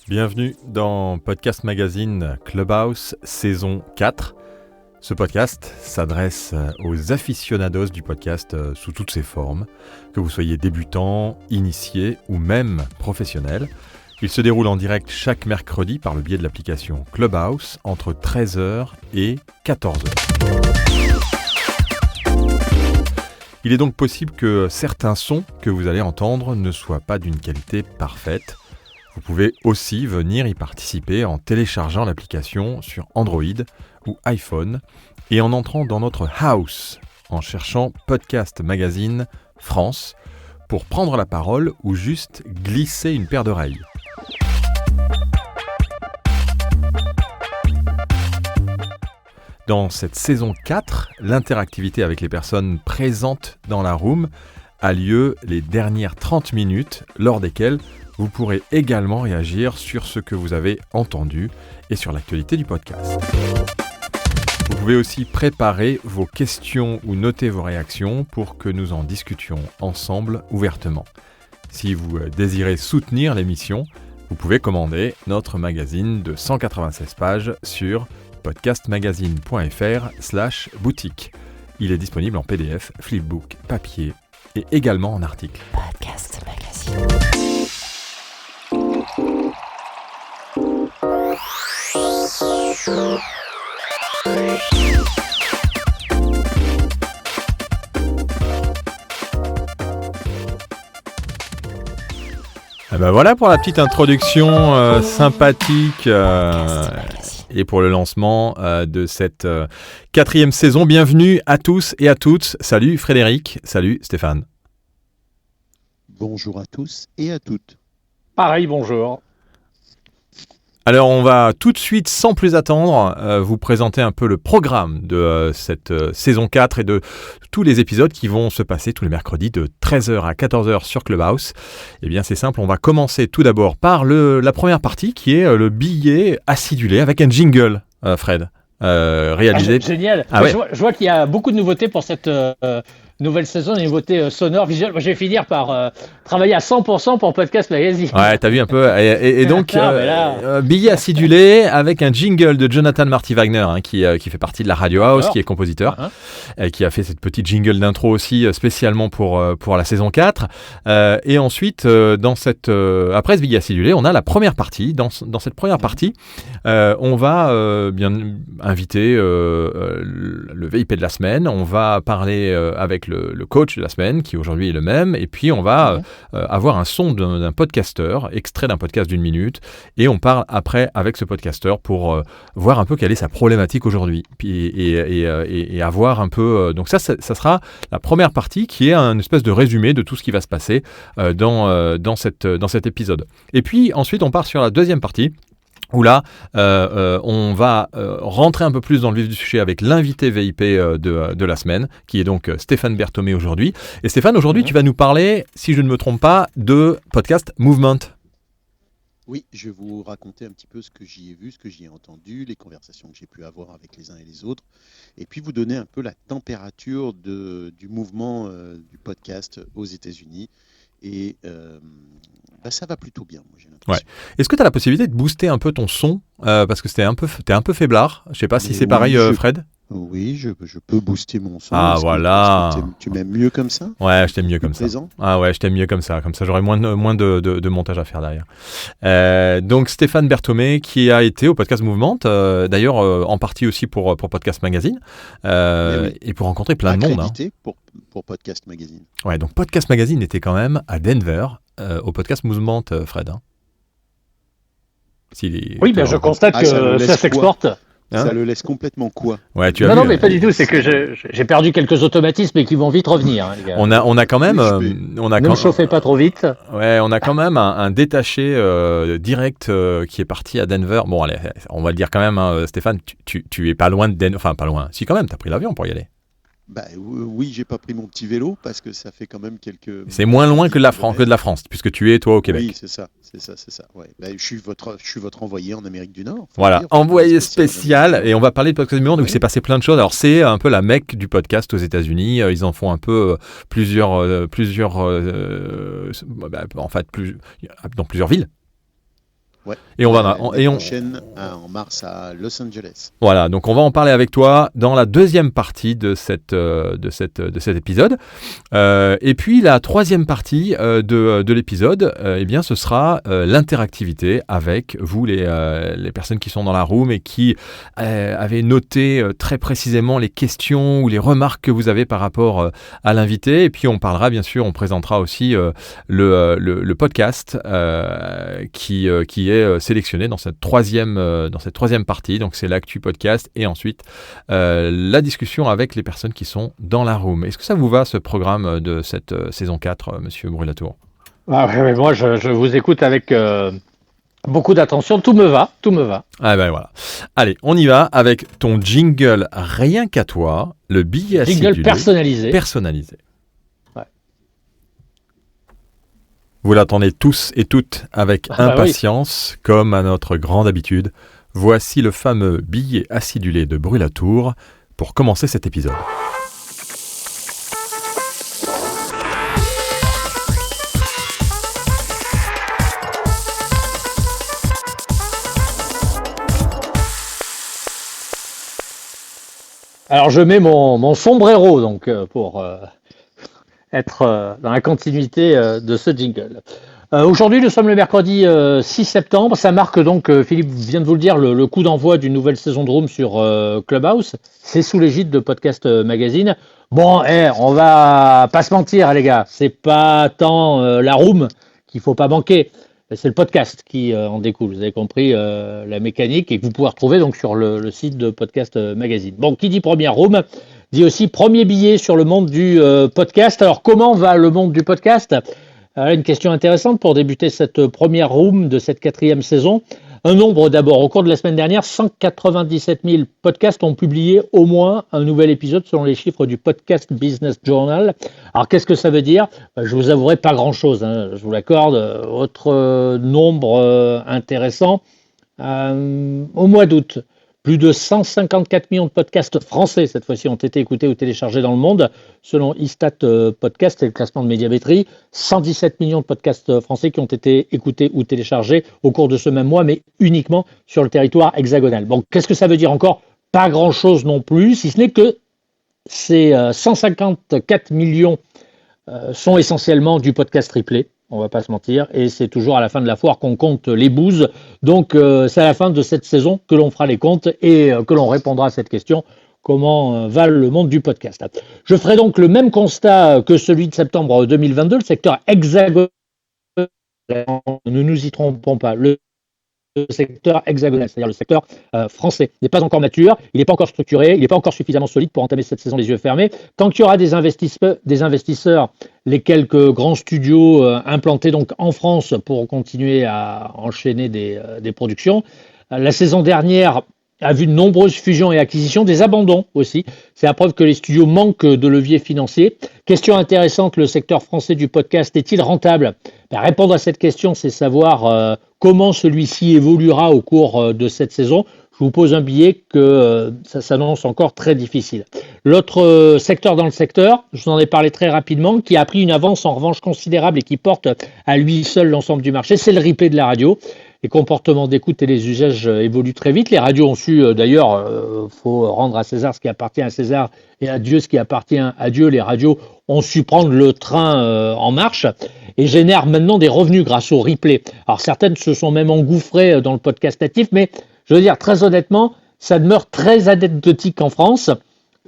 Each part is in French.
Bienvenue dans Podcast Magazine Clubhouse saison 4. Ce podcast s'adresse aux aficionados du podcast sous toutes ses formes, que vous soyez débutant, initié ou même professionnel. Il se déroule en direct chaque mercredi par le biais de l'application Clubhouse entre 13h et 14h. Il est donc possible que certains sons que vous allez entendre ne soient pas d'une qualité parfaite. Vous pouvez aussi venir y participer en téléchargeant l'application sur Android ou iPhone et en entrant dans notre house en cherchant Podcast Magazine France pour prendre la parole ou juste glisser une paire d'oreilles. Dans cette saison 4, l'interactivité avec les personnes présentes dans la room a lieu les dernières 30 minutes lors desquelles vous pourrez également réagir sur ce que vous avez entendu et sur l'actualité du podcast. Vous pouvez aussi préparer vos questions ou noter vos réactions pour que nous en discutions ensemble ouvertement. Si vous désirez soutenir l'émission, vous pouvez commander notre magazine de 196 pages sur podcastmagazine.fr/boutique. Il est disponible en PDF, flipbook, papier et également en article. Podcast Magazine. Et ben voilà pour la petite introduction sympathique et pour le lancement de cette quatrième saison. Bienvenue à tous et à toutes. Salut Frédéric, salut Stéphane. Bonjour à tous et à toutes. Pareil, bonjour. Alors on va tout de suite, sans plus attendre, vous présenter un peu le programme de cette saison 4 et de tous les épisodes qui vont se passer tous les mercredis de 13h à 14h sur Clubhouse. Eh bien c'est simple, on va commencer tout d'abord par la première partie qui est le billet acidulé avec un jingle, Fred, réalisé. Génial. Ah ouais. Je vois qu'il y a beaucoup de nouveautés pour cette nouvelle saison, des nouveautés sonores, visuelles. Moi, je vais finir par travailler à 100% pour Podcast Magazine. Ouais, t'as vu un peu. Et donc, là... billet acidulé avec un jingle de Jonathan Marty Wagner, hein, qui fait partie de la Radio House, qui est compositeur, qui a fait cette petite jingle d'intro aussi spécialement pour la saison 4. Et ensuite, après ce billet acidulé, on a la première partie. Dans cette première partie, on va bien inviter le VIP de la semaine. On va parler avec le coach de la semaine, qui aujourd'hui est le même, et puis on va avoir un son d'un podcasteur, extrait d'un podcast d'1 minute, et on parle après avec ce podcasteur pour voir un peu quelle est sa problématique aujourd'hui, et avoir un peu... donc ça sera la première partie, qui est un espèce de résumé de tout ce qui va se passer dans cet épisode. Et puis ensuite, on part sur la deuxième partie, où là, on va rentrer un peu plus dans le vif du sujet avec l'invité VIP de la semaine, qui est donc Stéphane Berthomé aujourd'hui. Et Stéphane, aujourd'hui, tu vas nous parler, si je ne me trompe pas, de podcast Movement. Oui, je vais vous raconter un petit peu ce que j'y ai vu, ce que j'y ai entendu, les conversations que j'ai pu avoir avec les uns et les autres, et puis vous donner un peu la température du mouvement du podcast aux États-Unis. Et ça va plutôt bien, moi j'ai l'impression. Ouais. Est-ce que tu as la possibilité de booster un peu ton son parce que t'es un peu faiblard. Je sais pas si c'est pareil, Fred. Oui, je peux booster mon son. Ah voilà. Tu m'aimes mieux comme ça ? Ouais, je t'aime mieux comme présent. Ça. Ah ouais, je t'aime mieux comme ça. Comme ça, j'aurai moins de montage à faire derrière. Donc Stéphane Berthomé, qui a été au Podcast Movement, d'ailleurs en partie aussi pour Podcast Magazine, et pour rencontrer plein de monde. Accrédité pour Podcast Magazine. Ouais, donc Podcast Magazine était quand même à Denver au Podcast Movement, Fred. Oui, ben je constate que ça s'exporte. Ça le laisse complètement quoi ? Ouais, tu as non, vu, mais pas du tout. C'est que j'ai perdu quelques automatismes et qui vont vite revenir. Hein, les gars. On a quand même. Ne me chauffez pas trop vite. Ouais, on a quand même un détaché direct qui est parti à Denver. Bon, allez, on va le dire quand même, hein, Stéphane, tu es pas loin de Denver. Enfin, pas loin. Si, quand même, t'as pris l'avion pour y aller. Bah oui, j'ai pas pris mon petit vélo parce que ça fait quand même quelques... C'est moins loin que de la France, puisque tu es, toi, au Québec. Oui, c'est ça. Ouais. Bah, je suis votre envoyé en Amérique du Nord. Voilà, envoyé spécial, et on va parler de Podcast Movement, donc il s'est passé plein de choses. Alors c'est un peu la Mecque du podcast aux États-Unis. Ils en font un peu plusieurs en fait, dans plusieurs villes. Ouais. Et on va prochaine en mars à Los Angeles. Voilà, donc on va en parler avec toi dans la deuxième partie de cet épisode. Et puis la troisième partie de l'épisode, eh bien, ce sera l'interactivité avec vous, les personnes qui sont dans la room et qui avaient noté très précisément les questions ou les remarques que vous avez par rapport à l'invité. Et puis on parlera, bien sûr, on présentera aussi le podcast qui est sélectionné dans cette troisième partie. Donc c'est l'actu podcast et ensuite la discussion avec les personnes qui sont dans la room. Est-ce que ça vous va, ce programme de cette saison 4, Monsieur Brûlatour? Ouais, moi je vous écoute avec beaucoup d'attention, tout me va. Ah ben voilà. Allez, on y va avec ton jingle rien qu'à toi, le billet acidulé. Jingle personnalisé. Ouais. Vous l'attendez tous et toutes avec impatience, comme à notre grande habitude. Voici le fameux billet acidulé de Brûlatour pour commencer cet épisode. Alors je mets mon sombrero donc pour être dans la continuité de ce jingle. Aujourd'hui, nous sommes le mercredi 6 septembre. Ça marque donc, Philippe vient de vous le dire, le coup d'envoi d'une nouvelle saison de Room sur Clubhouse. C'est sous l'égide de Podcast Magazine. Bon, on va pas se mentir, les gars. C'est pas tant la Room qu'il faut pas manquer. C'est le podcast qui en découle. Vous avez compris la mécanique et que vous pouvez retrouver donc sur le site de Podcast Magazine. Bon, qui dit première Room dit aussi premier billet sur le monde du podcast. Alors, comment va le monde du podcast ? Une question intéressante pour débuter cette première room de cette 4e saison. Un nombre d'abord. Au cours de la semaine dernière, 197 000 podcasts ont publié au moins un nouvel épisode selon les chiffres du Podcast Business Journal. Alors qu'est-ce que ça veut dire ? Je vous avouerai pas grand-chose, je vous l'accorde. Autre nombre intéressant. Au mois d'août, plus de 154 millions de podcasts français, cette fois-ci, ont été écoutés ou téléchargés dans le monde. Selon Istat Podcast, c'est le classement de Médiamétrie. 117 millions de podcasts français qui ont été écoutés ou téléchargés au cours de ce même mois, mais uniquement sur le territoire hexagonal. Bon, qu'est-ce que ça veut dire encore ? Pas grand-chose non plus, si ce n'est que ces 154 millions sont essentiellement du podcast triplé. On va pas se mentir, et c'est toujours à la fin de la foire qu'on compte les bouses. Donc c'est à la fin de cette saison que l'on fera les comptes et que l'on répondra à cette question: comment va le monde du podcast ? Je ferai donc le même constat que celui de septembre 2022, le secteur hexagonal, ne nous y trompons pas, le secteur hexagonal, c'est-à-dire le secteur français, n'est pas encore mature, il n'est pas encore structuré, il n'est pas encore suffisamment solide pour entamer cette saison les yeux fermés. Tant qu'il y aura des investisseurs, les quelques grands studios implantés donc en France pour continuer à enchaîner des productions. La saison dernière a vu de nombreuses fusions et acquisitions, des abandons aussi. C'est la preuve que les studios manquent de levier financier. Question intéressante, le secteur français du podcast est-il rentable ? Répondre à cette question, c'est savoir comment celui-ci évoluera au cours de cette saison. Je vous pose un billet que ça s'annonce encore très difficile. L'autre secteur dans le secteur, je vous en ai parlé très rapidement, qui a pris une avance en revanche considérable et qui porte à lui seul l'ensemble du marché, c'est le replay de la radio. Les comportements d'écoute et les usages évoluent très vite. Les radios ont su, d'ailleurs, faut rendre à César ce qui appartient à César et à Dieu ce qui appartient à Dieu. Les radios ont su prendre le train en marche et génèrent maintenant des revenus grâce au replay. Alors certaines se sont même engouffrées dans le podcast natif, mais je veux dire très honnêtement, ça demeure très anecdotique en France.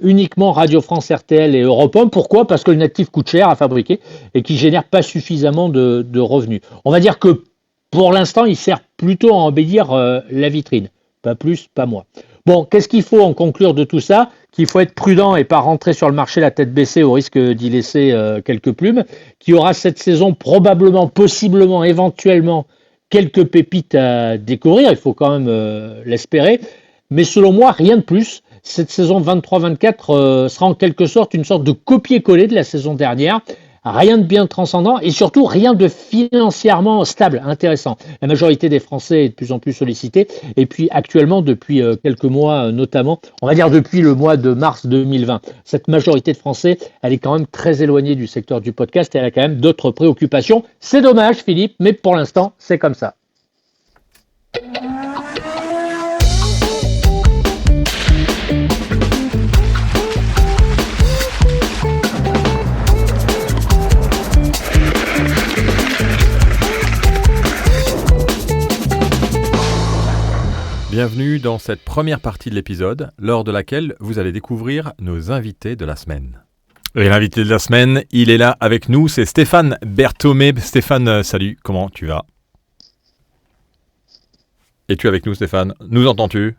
Uniquement Radio France, RTL et Europe 1. Pourquoi ? Parce que le natif coûte cher à fabriquer et qui génère pas suffisamment de revenus. On va dire que pour l'instant, il sert plutôt à embellir la vitrine. Pas plus, pas moins. Bon, qu'est-ce qu'il faut en conclure de tout ça ? Qu'il faut être prudent et pas rentrer sur le marché la tête baissée au risque d'y laisser quelques plumes. Qu'il y aura cette saison probablement, possiblement, éventuellement quelques pépites à découvrir. Il faut quand même l'espérer. Mais selon moi, rien de plus. Cette saison 23-24 sera en quelque sorte une sorte de copier-coller de la saison dernière. Rien de bien transcendant et surtout rien de financièrement stable, intéressant. La majorité des Français est de plus en plus sollicitée et puis actuellement, depuis quelques mois notamment, on va dire depuis le mois de mars 2020, cette majorité de Français, elle est quand même très éloignée du secteur du podcast et elle a quand même d'autres préoccupations. C'est dommage, Philippe, mais pour l'instant, c'est comme ça. Bienvenue dans cette première partie de l'épisode, lors de laquelle vous allez découvrir nos invités de la semaine. Et l'invité de la semaine, il est là avec nous, c'est Stéphane Berthomé. Stéphane, salut, comment tu vas ? Es-tu avec nous, Stéphane ? Nous entends-tu ?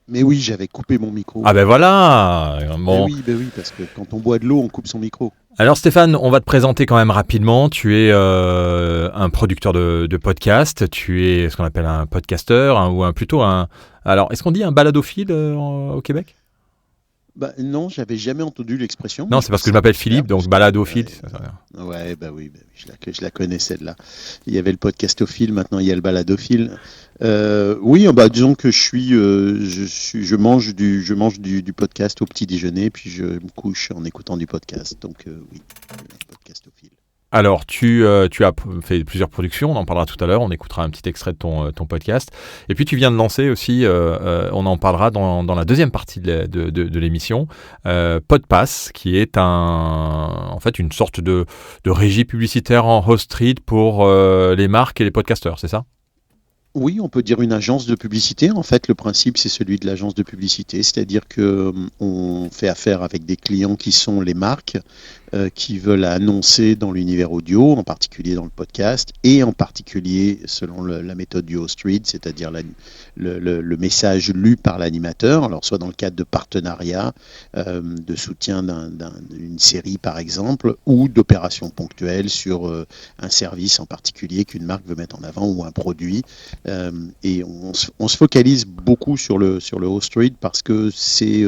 Mais oui, j'avais coupé mon micro. Ah ben voilà bon. Ben oui, parce que quand on boit de l'eau, on coupe son micro. Alors Stéphane, on va te présenter quand même rapidement. Tu es un producteur de podcast, tu es ce qu'on appelle un podcasteur, plutôt un... Alors, est-ce qu'on dit un baladophile au Québec ? Non, j'avais jamais entendu l'expression. Non, c'est parce que je m'appelle Philippe, donc baladophile. Ouais, oui, je la connais celle-là. Il y avait le podcastophile, maintenant il y a le baladophile. Oui, disons que je mange du podcast au petit déjeuner, puis je me couche en écoutant du podcast. Donc oui, un podcastophile. Alors, tu as fait plusieurs productions, on en parlera tout à l'heure, on écoutera un petit extrait de ton podcast. Et puis, tu viens de lancer aussi, on en parlera dans la deuxième partie de l'émission, PodPass, qui est en fait une sorte de régie publicitaire en host read pour les marques et les podcasteurs, c'est ça ? Oui, on peut dire une agence de publicité. En fait, le principe, c'est celui de l'agence de publicité, c'est-à-dire qu'on fait affaire avec des clients qui sont les marques qui veulent annoncer dans l'univers audio, en particulier dans le podcast, et en particulier selon la méthode du host read, c'est-à-dire le message lu par l'animateur, alors soit dans le cadre de partenariat, de soutien d'une série par exemple, ou d'opérations ponctuelles sur un service en particulier qu'une marque veut mettre en avant ou un produit. Et on se focalise beaucoup sur le host read parce que c'est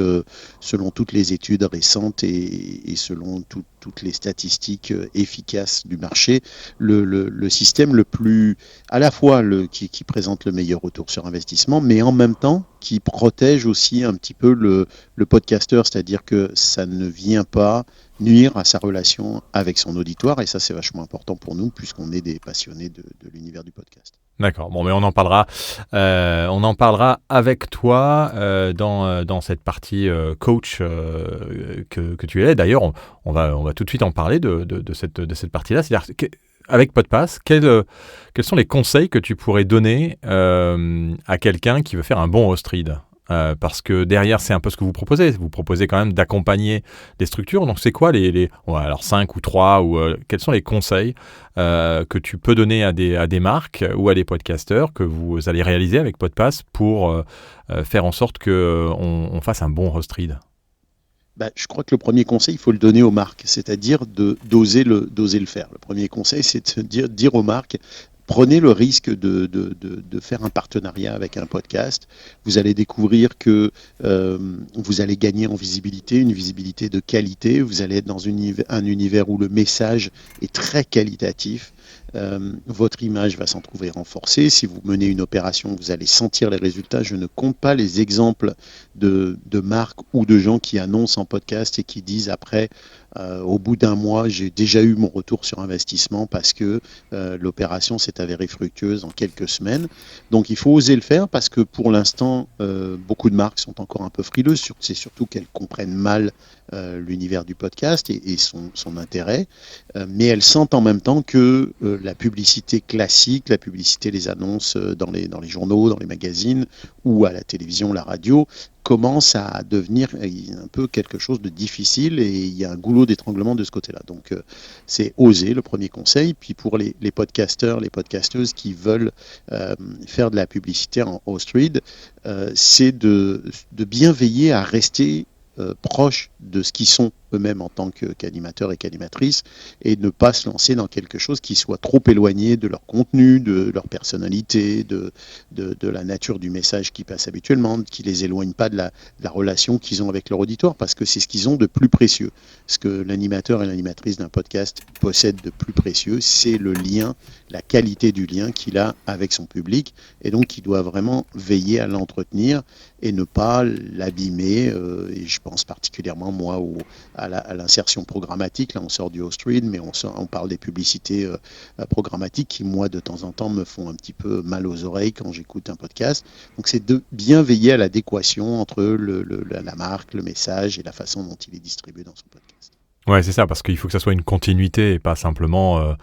selon toutes les études récentes et selon toutes les statistiques efficaces du marché, le système le plus, à la fois qui présente le meilleur retour sur investissement, mais en même temps qui protège aussi un petit peu le podcasteur, c'est-à-dire que ça ne vient pas nuire à sa relation avec son auditoire, et ça c'est vachement important pour nous puisqu'on est des passionnés de l'univers du podcast. D'accord, bon, mais on en parlera avec toi dans cette partie coach que tu es. D'ailleurs, on va tout de suite en parler de cette partie-là. C'est-à-dire avec PodPass, quels sont les conseils que tu pourrais donner à quelqu'un qui veut faire un bon host read ? Parce que derrière, c'est un peu ce que vous proposez. Vous proposez quand même d'accompagner des structures. Donc, c'est quoi alors 5 ou 3 ou quels sont les conseils que tu peux donner à des marques ou à des podcasteurs que vous allez réaliser avec PodPass pour faire en sorte qu'on fasse un bon host read ? Je crois que le premier conseil, il faut le donner aux marques, c'est-à-dire d'oser le faire. Le premier conseil, c'est de dire aux marques, prenez le risque de faire un partenariat avec un podcast. Vous allez découvrir que vous allez gagner en visibilité, une visibilité de qualité. Vous allez être dans un univers où le message est très qualitatif. Votre image va s'en trouver renforcée. Si vous menez une opération, vous allez sentir les résultats. Je ne compte pas les exemples de marques ou de gens qui annoncent en podcast et qui disent après, au bout d'un mois, j'ai déjà eu mon retour sur investissement parce que l'opération s'est avérée fructueuse en quelques semaines. Donc il faut oser le faire parce que pour l'instant, beaucoup de marques sont encore un peu frileuses. C'est surtout qu'elles comprennent mal l'univers du podcast et son intérêt, mais elles sentent en même temps que la publicité classique, la publicité, les annonces dans les journaux, dans les magazines ou à la télévision, la radio, commence à devenir un peu quelque chose de difficile et il y a un goulot d'étranglement de ce côté-là. Donc c'est oser, le premier conseil. Puis pour les podcasteurs, les podcasteuses qui veulent faire de la publicité en host read, c'est de bien veiller à rester proches de ce qu'ils sont eux-mêmes en tant qu'animateurs et qu'animatrices et ne pas se lancer dans quelque chose qui soit trop éloigné de leur contenu, de leur personnalité, de la nature du message qui passe habituellement, qui les éloigne pas de la relation qu'ils ont avec leur auditoire parce que c'est ce qu'ils ont de plus précieux. Ce que l'animateur et l'animatrice d'un podcast possèdent de plus précieux, c'est le lien, la qualité du lien qu'il a avec son public et donc il doit vraiment veiller à l'entretenir et ne pas l'abîmer et je pense particulièrement moi à l'insertion programmatique. Là, on sort du host read, mais on parle des publicités programmatiques qui, moi, de temps en temps, me font un petit peu mal aux oreilles quand j'écoute un podcast. Donc, c'est de bien veiller à l'adéquation entre la marque, le message et la façon dont il est distribué dans son podcast. Ouais, c'est ça, parce qu'il faut que ça soit une continuité et pas simplement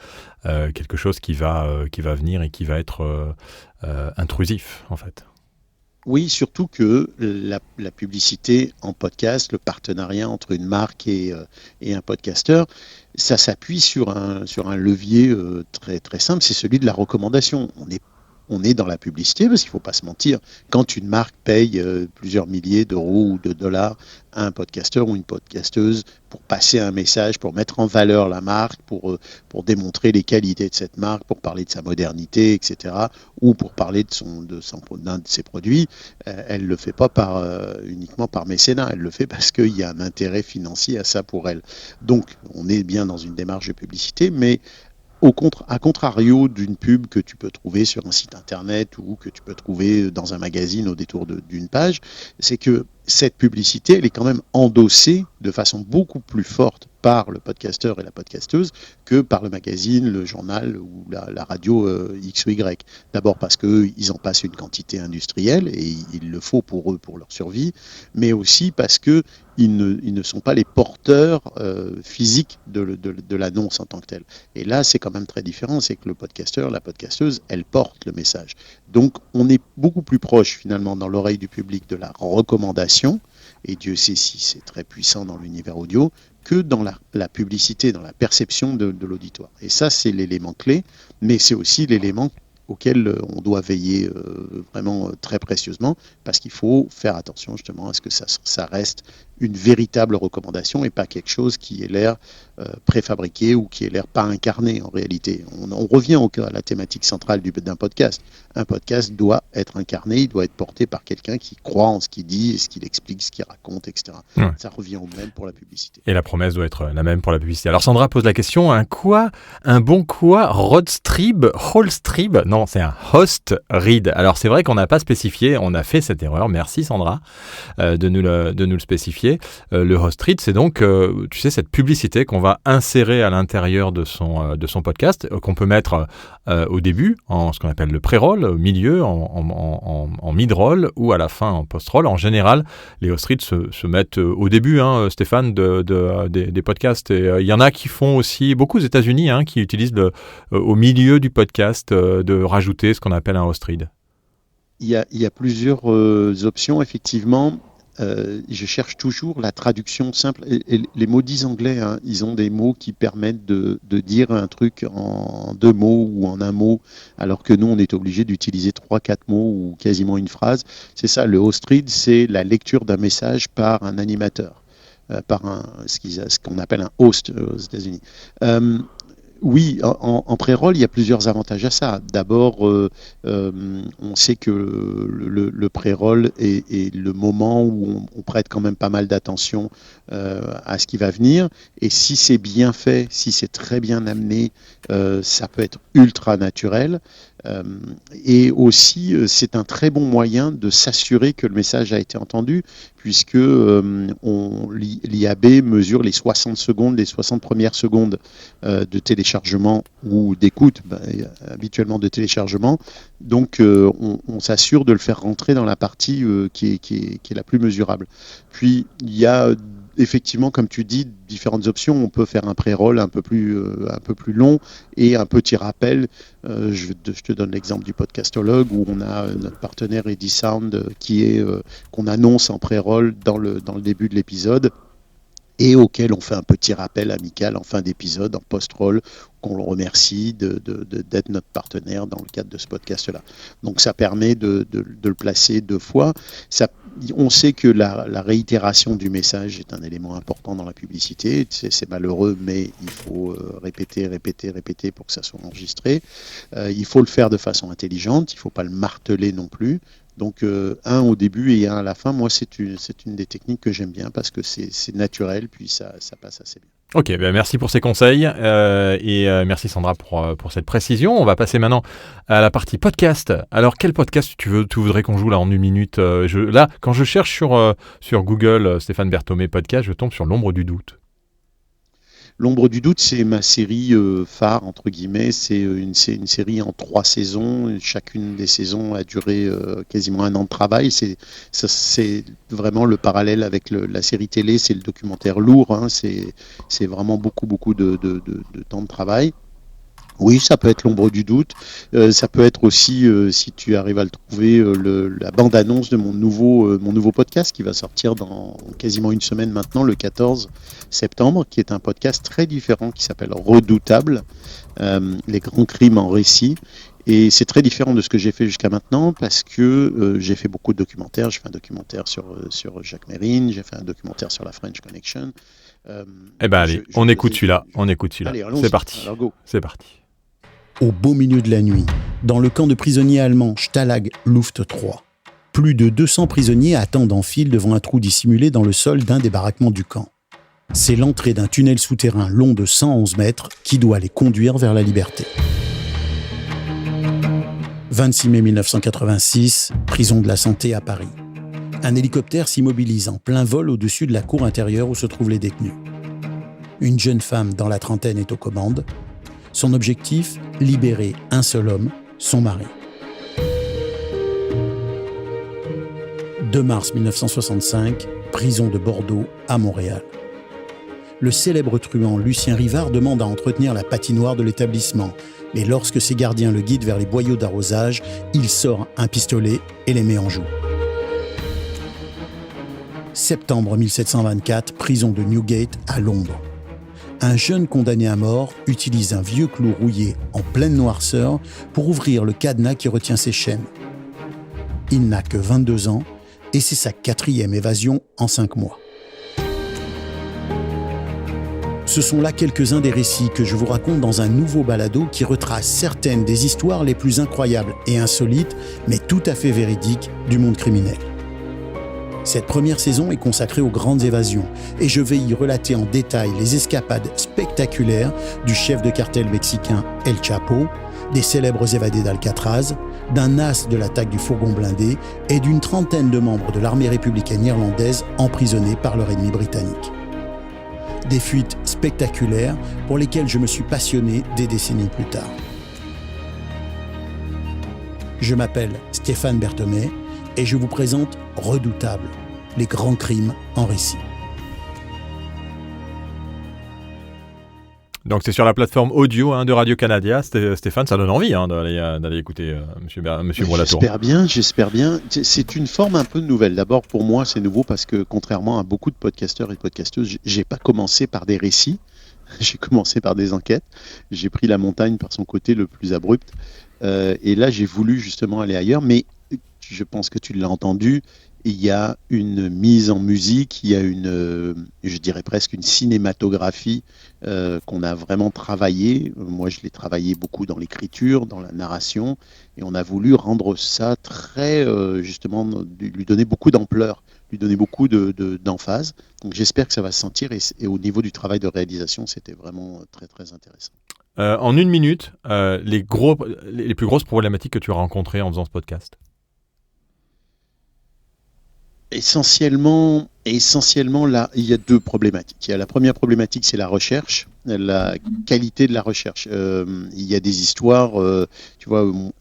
quelque chose qui va venir et qui va être intrusif, en fait. Oui, surtout que la publicité en podcast, le partenariat entre une marque et un podcasteur, ça s'appuie sur un levier très, très simple, c'est celui de la recommandation. On est dans la publicité, parce qu'il ne faut pas se mentir, quand une marque paye plusieurs milliers d'euros ou de dollars à un podcasteur ou une podcasteuse pour passer un message, pour mettre en valeur la marque, pour démontrer les qualités de cette marque, pour parler de sa modernité, etc., ou pour parler d'un de ses produits, elle ne le fait pas uniquement par mécénat, elle le fait parce qu'il y a un intérêt financier à ça pour elle. Donc, on est bien dans une démarche de publicité, mais à contrario d'une pub que tu peux trouver sur un site internet ou que tu peux trouver dans un magazine au détour d'une page, c'est que cette publicité, elle est quand même endossée de façon beaucoup plus forte par le podcasteur et la podcasteuse que par le magazine, le journal ou la radio X ou Y. D'abord parce qu'ils en passent une quantité industrielle et il le faut pour eux, pour leur survie, mais aussi parce qu'ils ne sont pas les porteurs physiques de l'annonce en tant que telle. Et là, c'est quand même très différent, c'est que le podcasteur, la podcasteuse, elle porte le message. Donc, on est beaucoup plus proche finalement dans l'oreille du public de la recommandation, et Dieu sait si c'est très puissant dans l'univers audio, que dans la publicité, dans la perception de l'auditoire. Et ça, c'est l'élément clé, mais c'est aussi l'élément auquel on doit veiller vraiment très précieusement, parce qu'il faut faire attention justement à ce que ça reste une véritable recommandation et pas quelque chose qui ait l'air préfabriqué ou qui ait l'air pas incarné en réalité. On revient à la thématique centrale d'un podcast. Un podcast doit être incarné, il doit être porté par quelqu'un qui croit en ce qu'il dit, ce qu'il explique, ce qu'il raconte, etc. Ouais. Ça revient au même pour la publicité. Et la promesse doit être la même pour la publicité. Alors Sandra pose la question, un bon Rodstrib, Holstrib, non c'est un host read. Alors c'est vrai qu'on n'a pas spécifié, on a fait cette erreur, merci Sandra de nous le spécifier. Le host read, c'est donc tu sais, cette publicité qu'on va insérer à l'intérieur de son podcast, qu'on peut mettre au début en ce qu'on appelle le pré-roll, au milieu en mid-roll ou à la fin en post-roll. En général, les host reads se mettent au début, Stéphane, des podcasts. Et il y en a qui font aussi, beaucoup aux États-Unis, qui utilisent au milieu du podcast de rajouter ce qu'on appelle un host read. Il y a plusieurs options, effectivement. Je cherche toujours la traduction simple. Et les maudits anglais, ils ont des mots qui permettent de dire un truc en 2 mots ou en 1 mot, alors que nous, on est obligé d'utiliser 3-4 mots ou quasiment une phrase. C'est ça, le host read, c'est la lecture d'un message par un animateur, par ce qu'on appelle un host aux États-Unis. Oui, en pré-roll, il y a plusieurs avantages à ça. D'abord, on sait que le pré-roll est le moment où on prête quand même pas mal d'attention à ce qui va venir. Et si c'est bien fait, si c'est très bien amené, ça peut être ultra naturel. Et aussi, c'est un très bon moyen de s'assurer que le message a été entendu, puisque l'IAB mesure les 60 secondes, les 60 premières secondes de téléchargement ou d'écoute, habituellement de téléchargement. Donc, on s'assure de le faire rentrer dans la partie qui est la plus mesurable. Puis, il y a effectivement, comme tu dis, différentes options. On peut faire un pré-roll un peu plus long et un petit rappel. Je te donne l'exemple du Podcastologue où on a notre partenaire Edisound qu'on annonce en pré-roll dans le début de l'épisode et auquel on fait un petit rappel amical en fin d'épisode, en post-roll, qu'on le remercie d'être notre partenaire dans le cadre de ce podcast-là. Donc ça permet de le placer 2 fois. On sait que la réitération du message est un élément important dans la publicité. C'est malheureux, mais il faut répéter pour que ça soit enregistré. Il faut le faire de façon intelligente, il ne faut pas le marteler non plus. Donc un au début et un à la fin, moi c'est une des techniques que j'aime bien parce que c'est naturel, puis ça passe assez bien. Ok, merci pour ces conseils et merci Sandra pour cette précision. On va passer maintenant à la partie podcast. Alors quel podcast tu voudrais qu'on joue là en 1 minute Là, quand je cherche sur Google Stéphane Berthomé podcast, je tombe sur l'ombre du doute. L'Ombre du doute, c'est ma série phare, entre guillemets. C'est une série en 3 saisons. Chacune des saisons a duré quasiment 1 an de travail. C'est vraiment le parallèle avec la série télé. C'est le documentaire lourd. Hein. C'est vraiment beaucoup de temps de travail. Oui, ça peut être l'ombre du doute. Ça peut être aussi, si tu arrives à le trouver, la bande-annonce de mon nouveau podcast qui va sortir dans quasiment une semaine maintenant, le 14 septembre, qui est un podcast très différent qui s'appelle Redoutable, les grands crimes en récit. Et c'est très différent de ce que j'ai fait jusqu'à maintenant parce que j'ai fait beaucoup de documentaires. J'ai fait un documentaire sur Jacques Mérine, j'ai fait un documentaire sur la French Connection. Allez, on écoute celui-là. Allez, c'est parti. Alors, go. C'est parti. Au beau milieu de la nuit, dans le camp de prisonniers allemands Stalag Luft 3, plus de 200 prisonniers attendent en file devant un trou dissimulé dans le sol d'un des baraquements du camp. C'est l'entrée d'un tunnel souterrain long de 111 mètres qui doit les conduire vers la liberté. 26 mai 1986, prison de la Santé à Paris. Un hélicoptère s'immobilise en plein vol au-dessus de la cour intérieure où se trouvent les détenus. Une jeune femme dans la trentaine est aux commandes. Son objectif, libérer un seul homme, son mari. 2 mars 1965, prison de Bordeaux à Montréal. Le célèbre truand Lucien Rivard demande à entretenir la patinoire de l'établissement, mais lorsque ses gardiens le guident vers les boyaux d'arrosage, il sort un pistolet et les met en joue. Septembre 1724, prison de Newgate à Londres. Un jeune condamné à mort utilise un vieux clou rouillé en pleine noirceur pour ouvrir le cadenas qui retient ses chaînes. Il n'a que 22 ans et c'est sa 4e évasion en 5 mois. Ce sont là quelques-uns des récits que je vous raconte dans un nouveau balado qui retrace certaines des histoires les plus incroyables et insolites, mais tout à fait véridiques, du monde criminel. Cette première saison est consacrée aux grandes évasions et je vais y relater en détail les escapades spectaculaires du chef de cartel mexicain El Chapo, des célèbres évadés d'Alcatraz, d'un as de l'attaque du fourgon blindé et d'une trentaine de membres de l'armée républicaine irlandaise emprisonnés par leur ennemi britannique. Des fuites spectaculaires pour lesquelles je me suis passionné des décennies plus tard. Je m'appelle Stéphane Berthomé et je vous présente Redoutable, les grands crimes en récit. Donc c'est sur la plateforme audio de Radio-Canada. Stéphane, ça donne envie d'aller écouter Monsieur Brelatour. J'espère bien. C'est une forme un peu nouvelle. D'abord, pour moi, c'est nouveau parce que contrairement à beaucoup de podcasteurs et de podcasteuses, j'ai pas commencé par des récits. J'ai commencé par des enquêtes. J'ai pris la montagne par son côté le plus abrupt. Et là, j'ai voulu justement aller ailleurs. Mais je pense que tu l'as entendu, il y a une mise en musique, il y a je dirais presque une cinématographie qu'on a vraiment travaillé. Moi, je l'ai travaillé beaucoup dans l'écriture, dans la narration, et on a voulu rendre ça très, justement, lui donner beaucoup d'ampleur, lui donner beaucoup d'emphase. Donc j'espère que ça va se sentir, et au niveau du travail de réalisation, c'était vraiment très, très intéressant. En 1 minute, les plus grosses problématiques que tu as rencontrées en faisant ce podcast? Essentiellement, là, il y a 2 problématiques. La première problématique, c'est la recherche, la qualité de la recherche. Il y a des histoires, tu vois, au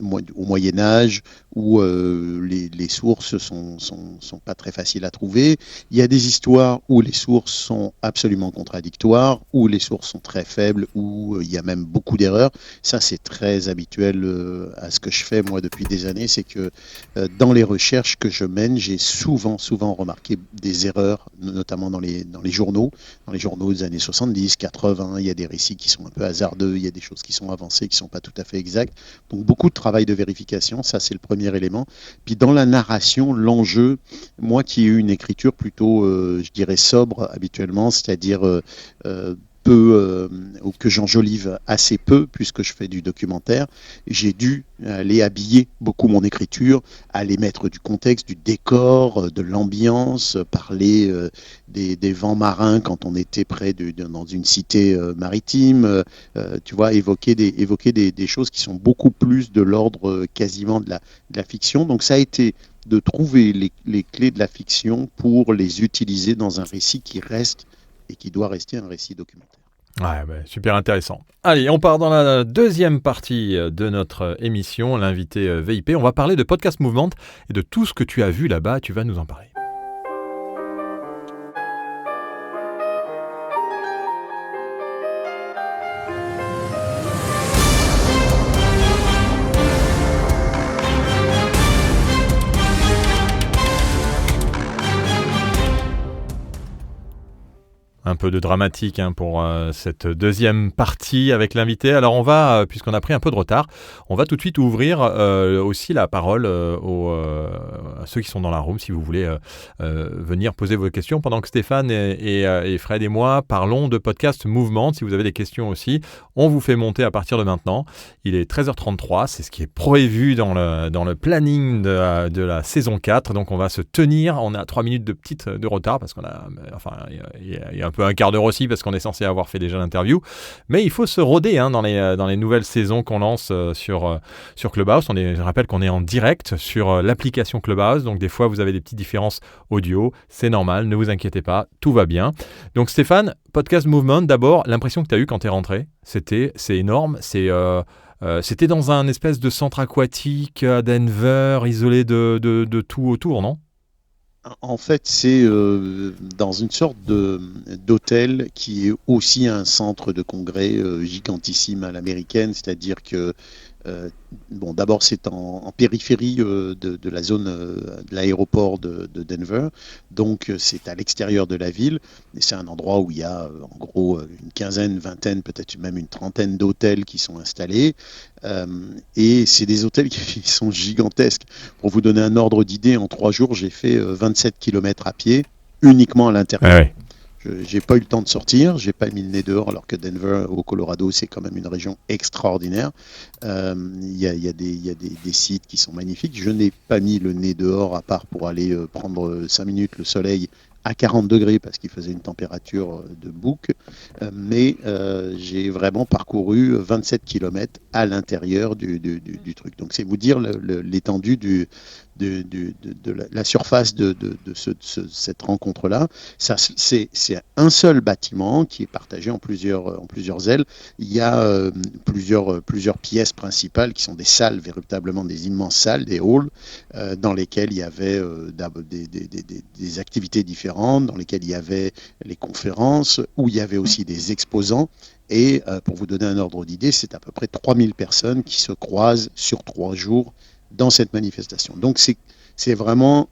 Moyen-Âge, où les sources sont pas très faciles à trouver. Il y a des histoires où les sources sont absolument contradictoires, où les sources sont très faibles, où il y a même beaucoup d'erreurs. Ça, c'est très habituel à ce que je fais, moi, depuis des années. C'est que dans les recherches que je mène, j'ai souvent remarqué des erreurs, notamment dans les journaux des années 70, 80. Il y a des récits qui sont un peu hasardeux, il y a des choses qui sont avancées, qui ne sont pas tout à fait exactes. Donc beaucoup de travail de vérification, ça c'est le premier élément. Puis dans la narration, l'enjeu, moi qui ai eu une écriture plutôt, je dirais, sobre habituellement, c'est-à-dire ou que j'enjolive assez peu puisque je fais du documentaire, j'ai dû aller habiller beaucoup mon écriture, aller mettre du contexte, du décor, de l'ambiance, parler des vents marins quand on était dans une cité maritime, tu vois, évoquer des choses qui sont beaucoup plus de l'ordre quasiment de la fiction. Donc ça a été de trouver les clés de la fiction pour les utiliser dans un récit qui reste et qui doit rester un récit documentaire. Ouais, super intéressant. Allez, on part dans la deuxième partie de notre émission, l'invité VIP. On va parler de Podcast Movement et de tout ce que tu as vu là-bas. Tu vas nous en parler. Un peu de dramatique pour cette deuxième partie avec l'invité. Alors on va, puisqu'on a pris un peu de retard, on va tout de suite ouvrir aussi la parole à ceux qui sont dans la room, si vous voulez venir poser vos questions, pendant que Stéphane et Fred et moi parlons de Podcast Movement. Si vous avez des questions aussi, on vous fait monter à partir de maintenant. Il est 13h33, c'est ce qui est prévu dans le planning de la saison 4, donc on va se tenir. On a 3 minutes de retard, parce qu'on a, il y a un peu un quart d'heure aussi, parce qu'on est censé avoir fait déjà l'interview, mais il faut se roder dans les nouvelles saisons qu'on lance sur Clubhouse. Je rappelle qu'on est en direct sur l'application Clubhouse, donc des fois vous avez des petites différences audio, c'est normal, ne vous inquiétez pas, tout va bien. Donc Stéphane, Podcast Movement, d'abord, l'impression que tu as eue quand tu es rentré, c'est énorme, c'était dans un espèce de centre aquatique à Denver, isolé de tout autour, non ? En fait, c'est dans une sorte d'hôtel qui est aussi un centre de congrès gigantissime à l'américaine, c'est-à-dire que d'abord c'est en périphérie de la zone de l'aéroport de Denver, donc c'est à l'extérieur de la ville, et c'est un endroit où il y a en gros une quinzaine, vingtaine, peut-être même une trentaine d'hôtels qui sont installés, et c'est des hôtels qui sont gigantesques. Pour vous donner un ordre d'idée, en 3 jours j'ai fait 27 km à pied uniquement à l'intérieur. Ah ouais. J'ai pas eu le temps de sortir, j'ai pas mis le nez dehors, alors que Denver au Colorado c'est quand même une région extraordinaire. Il y a des sites qui sont magnifiques. Je n'ai pas mis le nez dehors à part pour aller prendre 5 minutes le soleil à 40 degrés parce qu'il faisait une température de bouc, mais j'ai vraiment parcouru 27 km à l'intérieur du truc. Donc c'est vous dire l'étendue de la surface de cette rencontre-là. C'est un seul bâtiment qui est partagé en plusieurs ailes. Il y a plusieurs pièces principales qui sont des salles, véritablement des immenses salles, des halls, dans lesquelles il y avait des activités différentes, dans lesquelles il y avait les conférences, où il y avait aussi des exposants. Et pour vous donner un ordre d'idée, c'est à peu près 3000 personnes qui se croisent sur 3 jours dans cette manifestation. Donc c'est vraiment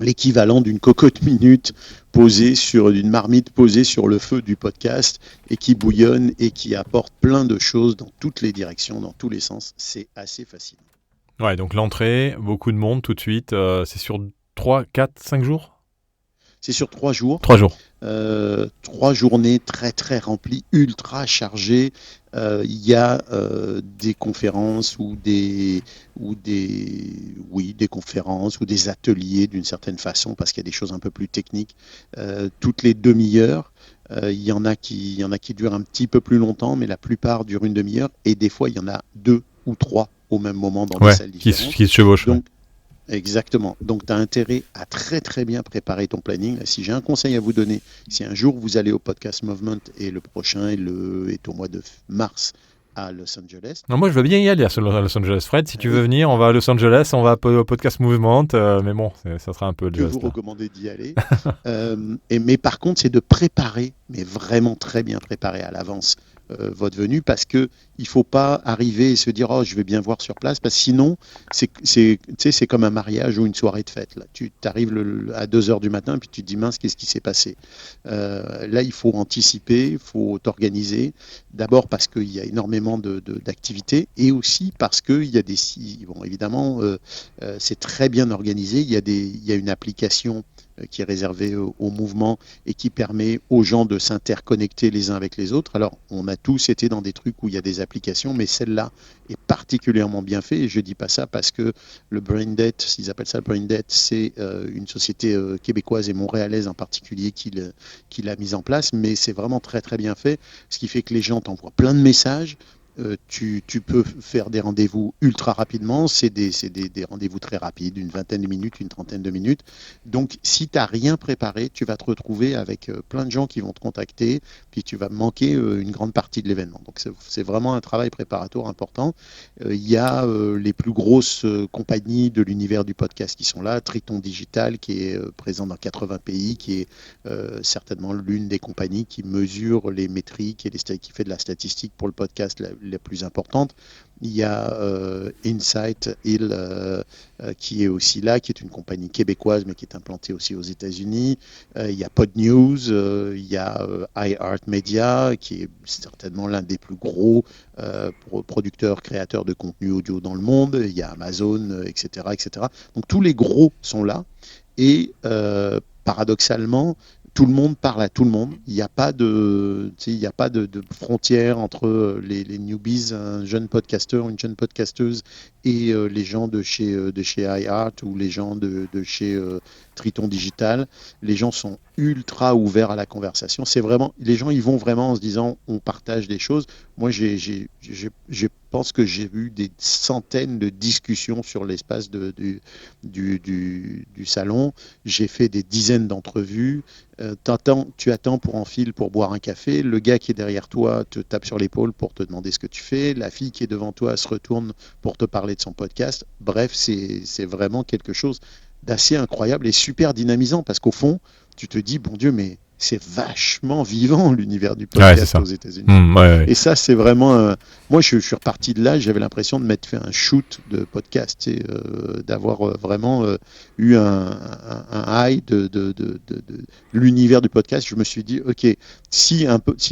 l'équivalent d'une cocotte minute d'une marmite posée sur le feu du podcast et qui bouillonne et qui apporte plein de choses dans toutes les directions, dans tous les sens. C'est assez fascinant. Ouais, donc l'entrée, beaucoup de monde tout de suite. C'est sur 3, 4, 5 jours ? C'est sur 3 jours. 3 jours. 3 journées très très remplies, ultra chargées. Il y a des conférences ou des conférences ou des ateliers d'une certaine façon, parce qu'il y a des choses un peu plus techniques toutes les demi-heures. Il y en a qui durent un petit peu plus longtemps, mais la plupart durent une demi-heure, et des fois il y en a 2 ou 3 au même moment dans des salles différentes. Qui se chevauchent. Donc, exactement. Donc, tu as intérêt à très très bien préparer ton planning. Si j'ai un conseil à vous donner, si un jour vous allez au Podcast Movement, et le prochain est au mois de mars à Los Angeles. Non, moi, je veux bien y aller à Los Angeles. Fred, si tu veux venir, on va à Los Angeles, on va au Podcast Movement, mais bon, ça sera un peu juste. Je vous recommander d'y aller. Mais par contre, c'est de préparer, mais vraiment très bien préparer à l'avance votre venue, parce que il faut pas arriver et se dire je vais bien voir sur place, parce que sinon c'est comme un mariage ou une soirée de fête. Là, tu arrives à 2h du matin puis tu te dis mince, qu'est-ce qui s'est passé. Là, il faut anticiper, il faut t'organiser. D'abord parce qu'il y a énormément d'activités, et aussi parce que il y a évidemment c'est très bien organisé. Il y a une application qui est réservé au mouvement et qui permet aux gens de s'interconnecter les uns avec les autres. Alors, on a tous été dans des trucs où il y a des applications, mais celle-là est particulièrement bien faite, et je ne dis pas ça parce que le Braindead, ils appellent ça le Braindead, c'est une société québécoise et montréalaise en particulier qui l'a mise en place, mais c'est vraiment très très bien fait, ce qui fait que les gens t'envoient plein de messages, tu peux faire des rendez-vous ultra rapidement, c'est des rendez-vous très rapides, une vingtaine de minutes, une trentaine de minutes. Donc si tu n'as rien préparé, tu vas te retrouver avec plein de gens qui vont te contacter, puis tu vas manquer une grande partie de l'événement. Donc c'est vraiment un travail préparatoire important. Il y a les plus grosses compagnies de l'univers du podcast qui sont là, Triton Digital qui est présent dans 80 pays, qui est certainement l'une des compagnies qui mesure les métriques et qui fait de la statistique pour le podcast la plus importante. Il y a Insight Hill qui est aussi là, qui est une compagnie québécoise mais qui est implantée aussi aux États-Unis. Il y a PodNews, il y a iHeartMedia qui est certainement l'un des plus gros producteurs, créateurs de contenu audio dans le monde. Il y a Amazon, etc., etc. Donc tous les gros sont là et paradoxalement, tout le monde parle à tout le monde. Il n'y a pas de frontière entre les newbies, un jeune podcasteur, une jeune podcasteuse, et les gens de chez iHeart ou les gens de chez Triton Digital. Les gens sont ultra ouverts à la conversation. C'est vraiment, les gens, ils vont vraiment en se disant, on partage des choses. Moi, je pense que j'ai eu des centaines de discussions sur l'espace du salon. J'ai fait des dizaines d'entrevues. Tu attends pour un fil pour boire un café. Le gars qui est derrière toi te tape sur l'épaule pour te demander ce que tu fais. La fille qui est devant toi se retourne pour te parler de son podcast. Bref, c'est vraiment quelque chose d'assez incroyable et super dynamisant parce qu'au fond, tu te dis, bon Dieu, mais c'est vachement vivant l'univers du podcast aux États-Unis. Et ça, c'est vraiment. Moi, je suis reparti de là, j'avais l'impression de m'être fait un shoot de podcast, d'avoir vraiment eu un high de l'univers du podcast. Je me suis dit, ok, si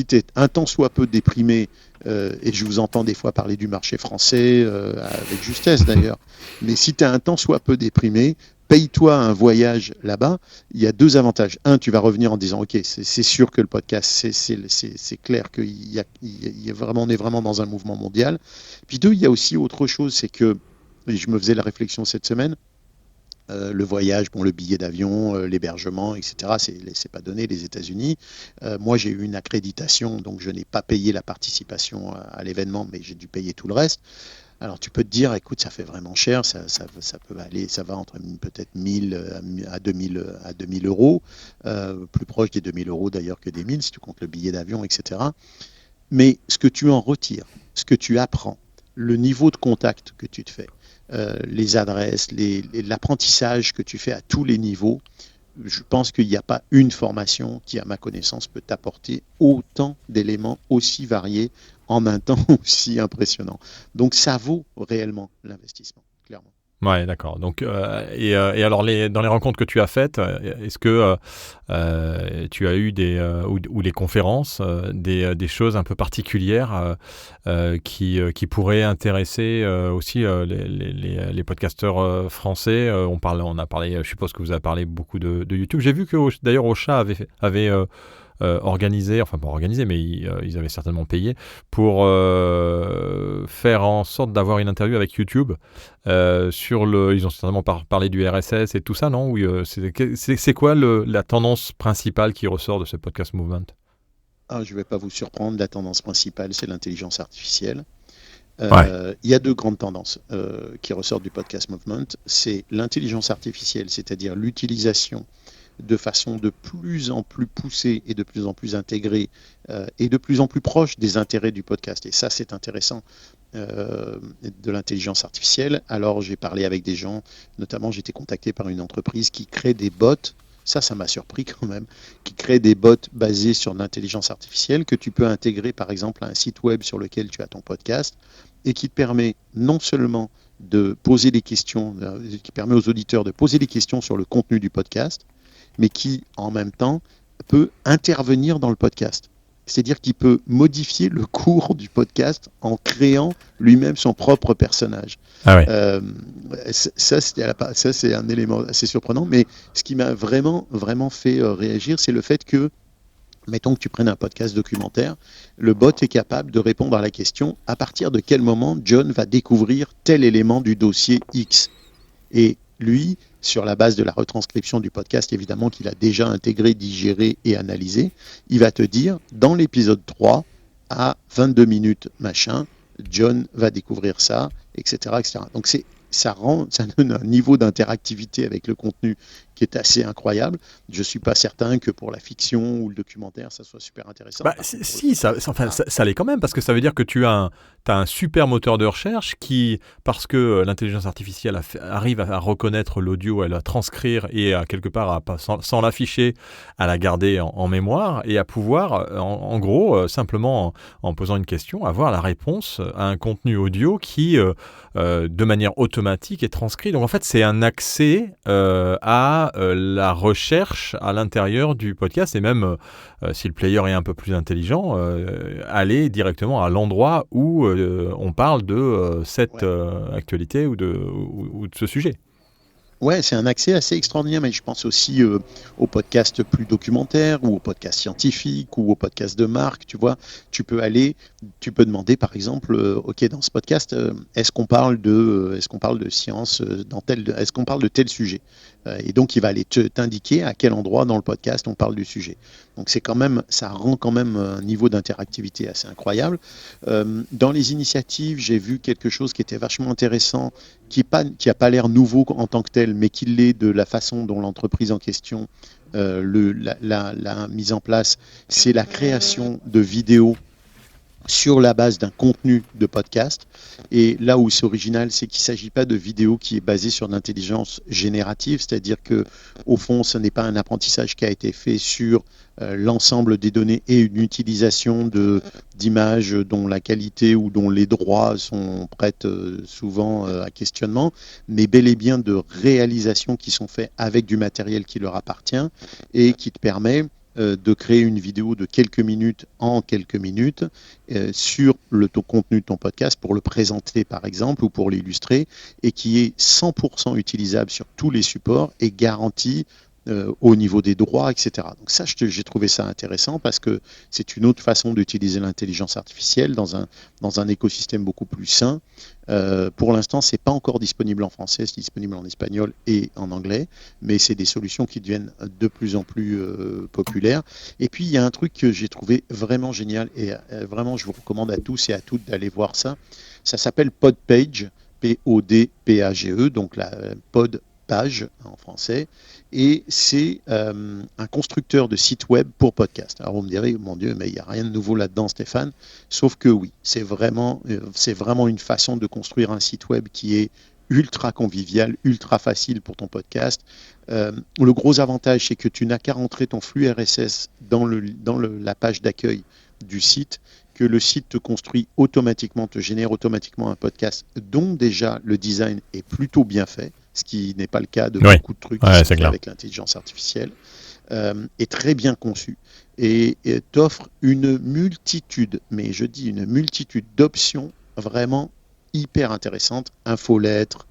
tu es un tant soit peu déprimé, et je vous entends des fois parler du marché français, avec justesse d'ailleurs, mais si tu es un tant soit peu déprimé, paye-toi un voyage là-bas. Il y a deux avantages. Un, tu vas revenir en disant, ok, c'est sûr que le podcast, c'est clair qu'on est vraiment dans un mouvement mondial. Puis deux, il y a aussi autre chose, c'est que, et je me faisais la réflexion cette semaine, le voyage, le billet d'avion, l'hébergement, etc., c'est pas donné, les États-Unis. Moi, j'ai eu une accréditation, donc je n'ai pas payé la participation à l'événement, mais j'ai dû payer tout le reste. Alors tu peux te dire, écoute, ça fait vraiment cher, ça peut aller, ça va entre peut-être 1000 à 2000 euros, plus proche des 2000 euros d'ailleurs que des 1000 si tu comptes le billet d'avion, etc. Mais ce que tu en retires, ce que tu apprends, le niveau de contact que tu te fais, les adresses, l'apprentissage que tu fais à tous les niveaux, je pense qu'il n'y a pas une formation qui, à ma connaissance, peut t'apporter autant d'éléments aussi variés en un temps aussi impressionnant. Donc ça vaut réellement l'investissement, clairement. Ouais, d'accord. Donc, et alors, dans les rencontres que tu as faites, est-ce que tu as eu ou les conférences, des choses un peu particulières qui pourraient intéresser aussi les podcasteurs français? On a parlé, je suppose que vous avez parlé beaucoup de YouTube. J'ai vu que d'ailleurs Ocha avait organisé, enfin pas organisé, mais ils avaient certainement payé pour faire en sorte d'avoir une interview avec YouTube ils ont certainement parlé du RSS et tout ça, non? Oui, c'est quoi la tendance principale qui ressort de ce podcast movement? Je ne vais pas vous surprendre, la tendance principale, c'est l'intelligence artificielle. Il y a deux grandes tendances qui ressortent du podcast movement. C'est l'intelligence artificielle, c'est-à-dire l'utilisation de façon de plus en plus poussée et de plus en plus intégrée et de plus en plus proche des intérêts du podcast. Et ça, c'est intéressant, de l'intelligence artificielle. Alors, j'ai parlé avec des gens, notamment j'ai été contacté par une entreprise qui crée des bots, ça m'a surpris quand même, qui crée des bots basés sur l'intelligence artificielle que tu peux intégrer par exemple à un site web sur lequel tu as ton podcast et qui te permet non seulement de poser des questions, qui permet aux auditeurs de poser des questions sur le contenu du podcast, mais qui, en même temps, peut intervenir dans le podcast. C'est-à-dire qu'il peut modifier le cours du podcast en créant lui-même son propre personnage. Ça, c'est un élément assez surprenant, mais ce qui m'a vraiment, vraiment fait réagir, c'est le fait que, mettons que tu prennes un podcast documentaire, le bot est capable de répondre à la question à partir de quel moment John va découvrir tel élément du dossier X. Et lui, sur la base de la retranscription du podcast, évidemment, qu'il a déjà intégré, digéré et analysé, il va te dire, dans l'épisode 3, à 22 minutes, machin, John va découvrir ça, etc., etc. Donc ça donne un niveau d'interactivité avec le contenu qui est assez incroyable. Je ne suis pas certain que pour la fiction ou le documentaire, ça soit super intéressant. Ça l'est quand même, parce que ça veut dire que tu as un super moteur de recherche qui, parce que l'intelligence artificielle arrive à reconnaître l'audio, à la transcrire et à quelque part, sans l'afficher, à la garder en mémoire et à pouvoir, en gros, simplement en posant une question, avoir la réponse à un contenu audio qui, de manière automatique, est transcrit. Donc en fait, c'est un accès à la recherche à l'intérieur du podcast et même, si le player est un peu plus intelligent, aller directement à l'endroit où on parle de cette actualité ou de ce sujet. Ouais, c'est un accès assez extraordinaire, mais je pense aussi aux podcasts plus documentaires ou aux podcasts scientifiques ou aux podcasts de marque, tu vois. Tu peux demander par exemple, ok, dans ce podcast, est-ce qu'on parle de science est-ce qu'on parle de tel sujet? Et donc il va aller t'indiquer à quel endroit dans le podcast on parle du sujet. Donc ça rend quand même un niveau d'interactivité assez incroyable. Dans les initiatives, j'ai vu quelque chose qui était vachement intéressant, qui a pas l'air nouveau en tant que tel, mais qui l'est de la façon dont l'entreprise en question l'a mise en place. C'est la création de vidéos sur la base d'un contenu de podcast. Et là où c'est original, c'est qu'il ne s'agit pas de vidéo qui est basée sur l'intelligence générative, c'est-à-dire que au fond, ce n'est pas un apprentissage qui a été fait sur l'ensemble des données et une utilisation d'images dont la qualité ou dont les droits sont prêtes souvent à questionnement, mais bel et bien de réalisations qui sont faites avec du matériel qui leur appartient et qui te permet de créer une vidéo de quelques minutes en quelques minutes sur le contenu de ton podcast pour le présenter par exemple ou pour l'illustrer et qui est 100% utilisable sur tous les supports et garanti au niveau des droits, etc. Donc ça, j'ai trouvé ça intéressant parce que c'est une autre façon d'utiliser l'intelligence artificielle dans un écosystème beaucoup plus sain. Pour l'instant, c'est pas encore disponible en français, c'est disponible en espagnol et en anglais, mais c'est des solutions qui deviennent de plus en plus populaires. Et puis, il y a un truc que j'ai trouvé vraiment génial et vraiment, je vous recommande à tous et à toutes d'aller voir ça. Ça s'appelle Podpage, P-O-D-P-A-G-E, donc la Podpage en français. Et c'est un constructeur de sites web pour podcast. Alors vous me direz, mon Dieu, mais il n'y a rien de nouveau là-dedans, Stéphane. Sauf que oui, c'est vraiment une façon de construire un site web qui est ultra convivial, ultra facile pour ton podcast. Le gros avantage, c'est que tu n'as qu'à rentrer ton flux RSS dans la page d'accueil du site, que le site te construit automatiquement, te génère automatiquement un podcast dont déjà le design est plutôt bien fait, ce qui n'est pas le cas de beaucoup de trucs qui sont faits avec l'intelligence artificielle, est très bien conçu et t'offre une multitude, mais je dis une multitude d'options vraiment hyper intéressantes, infolettres,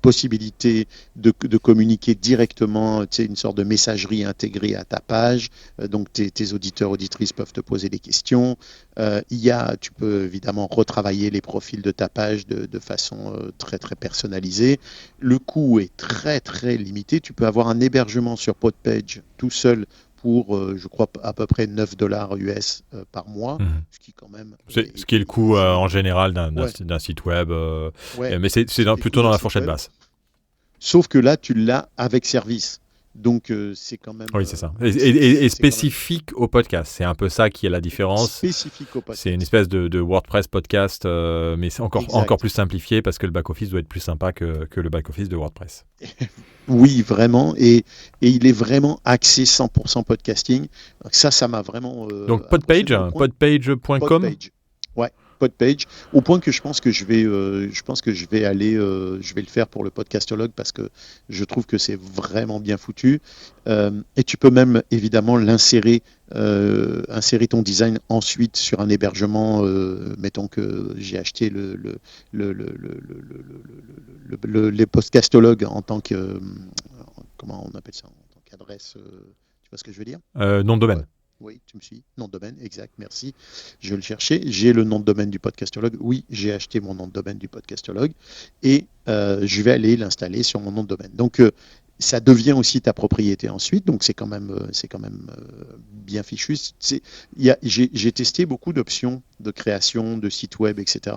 possibilité de communiquer directement, tu sais, une sorte de messagerie intégrée à ta page, donc tes auditeurs, auditrices peuvent te poser des questions. Tu peux évidemment retravailler les profils de ta page de façon très très personnalisée. Le coût est très très limité. Tu peux avoir un hébergement sur Podpage tout seul pour, je crois, à peu près $9 US par mois, ce qui quand même... Ce qui est le coût en général d'un site web, mais c'est plutôt dans la fourchette basse. Sauf que là, tu l'as avec service. Donc, c'est quand même... Oui, c'est ça. Et spécifique au podcast. C'est un peu ça qui est la différence. Spécifique au podcast. C'est une espèce de WordPress podcast, mais c'est encore plus simplifié parce que le back-office doit être plus sympa que le back-office de WordPress. Oui, vraiment. Et il est vraiment axé 100% podcasting. Donc ça m'a vraiment... Donc, Podpage, podpage.com. Podpage. Ouais. Podpage, au point que je pense que je vais le faire pour le podcastologue parce que je trouve que c'est vraiment bien foutu. Et tu peux même évidemment insérer ton design ensuite sur un hébergement. Mettons que j'ai acheté les podcastologues en tant que comment on appelle ça, en tant qu'adresse. Tu vois ce que je veux dire? Nom de domaine. Ouais. Oui, tu me suis. Nom de domaine, exact, merci. Je vais le chercher. J'ai le nom de domaine du podcastologue. Oui, j'ai acheté mon nom de domaine du podcastologue et je vais aller l'installer sur mon nom de domaine. Donc, ça devient aussi ta propriété ensuite, donc c'est quand même bien fichu. J'ai testé beaucoup d'options de création de sites web, etc.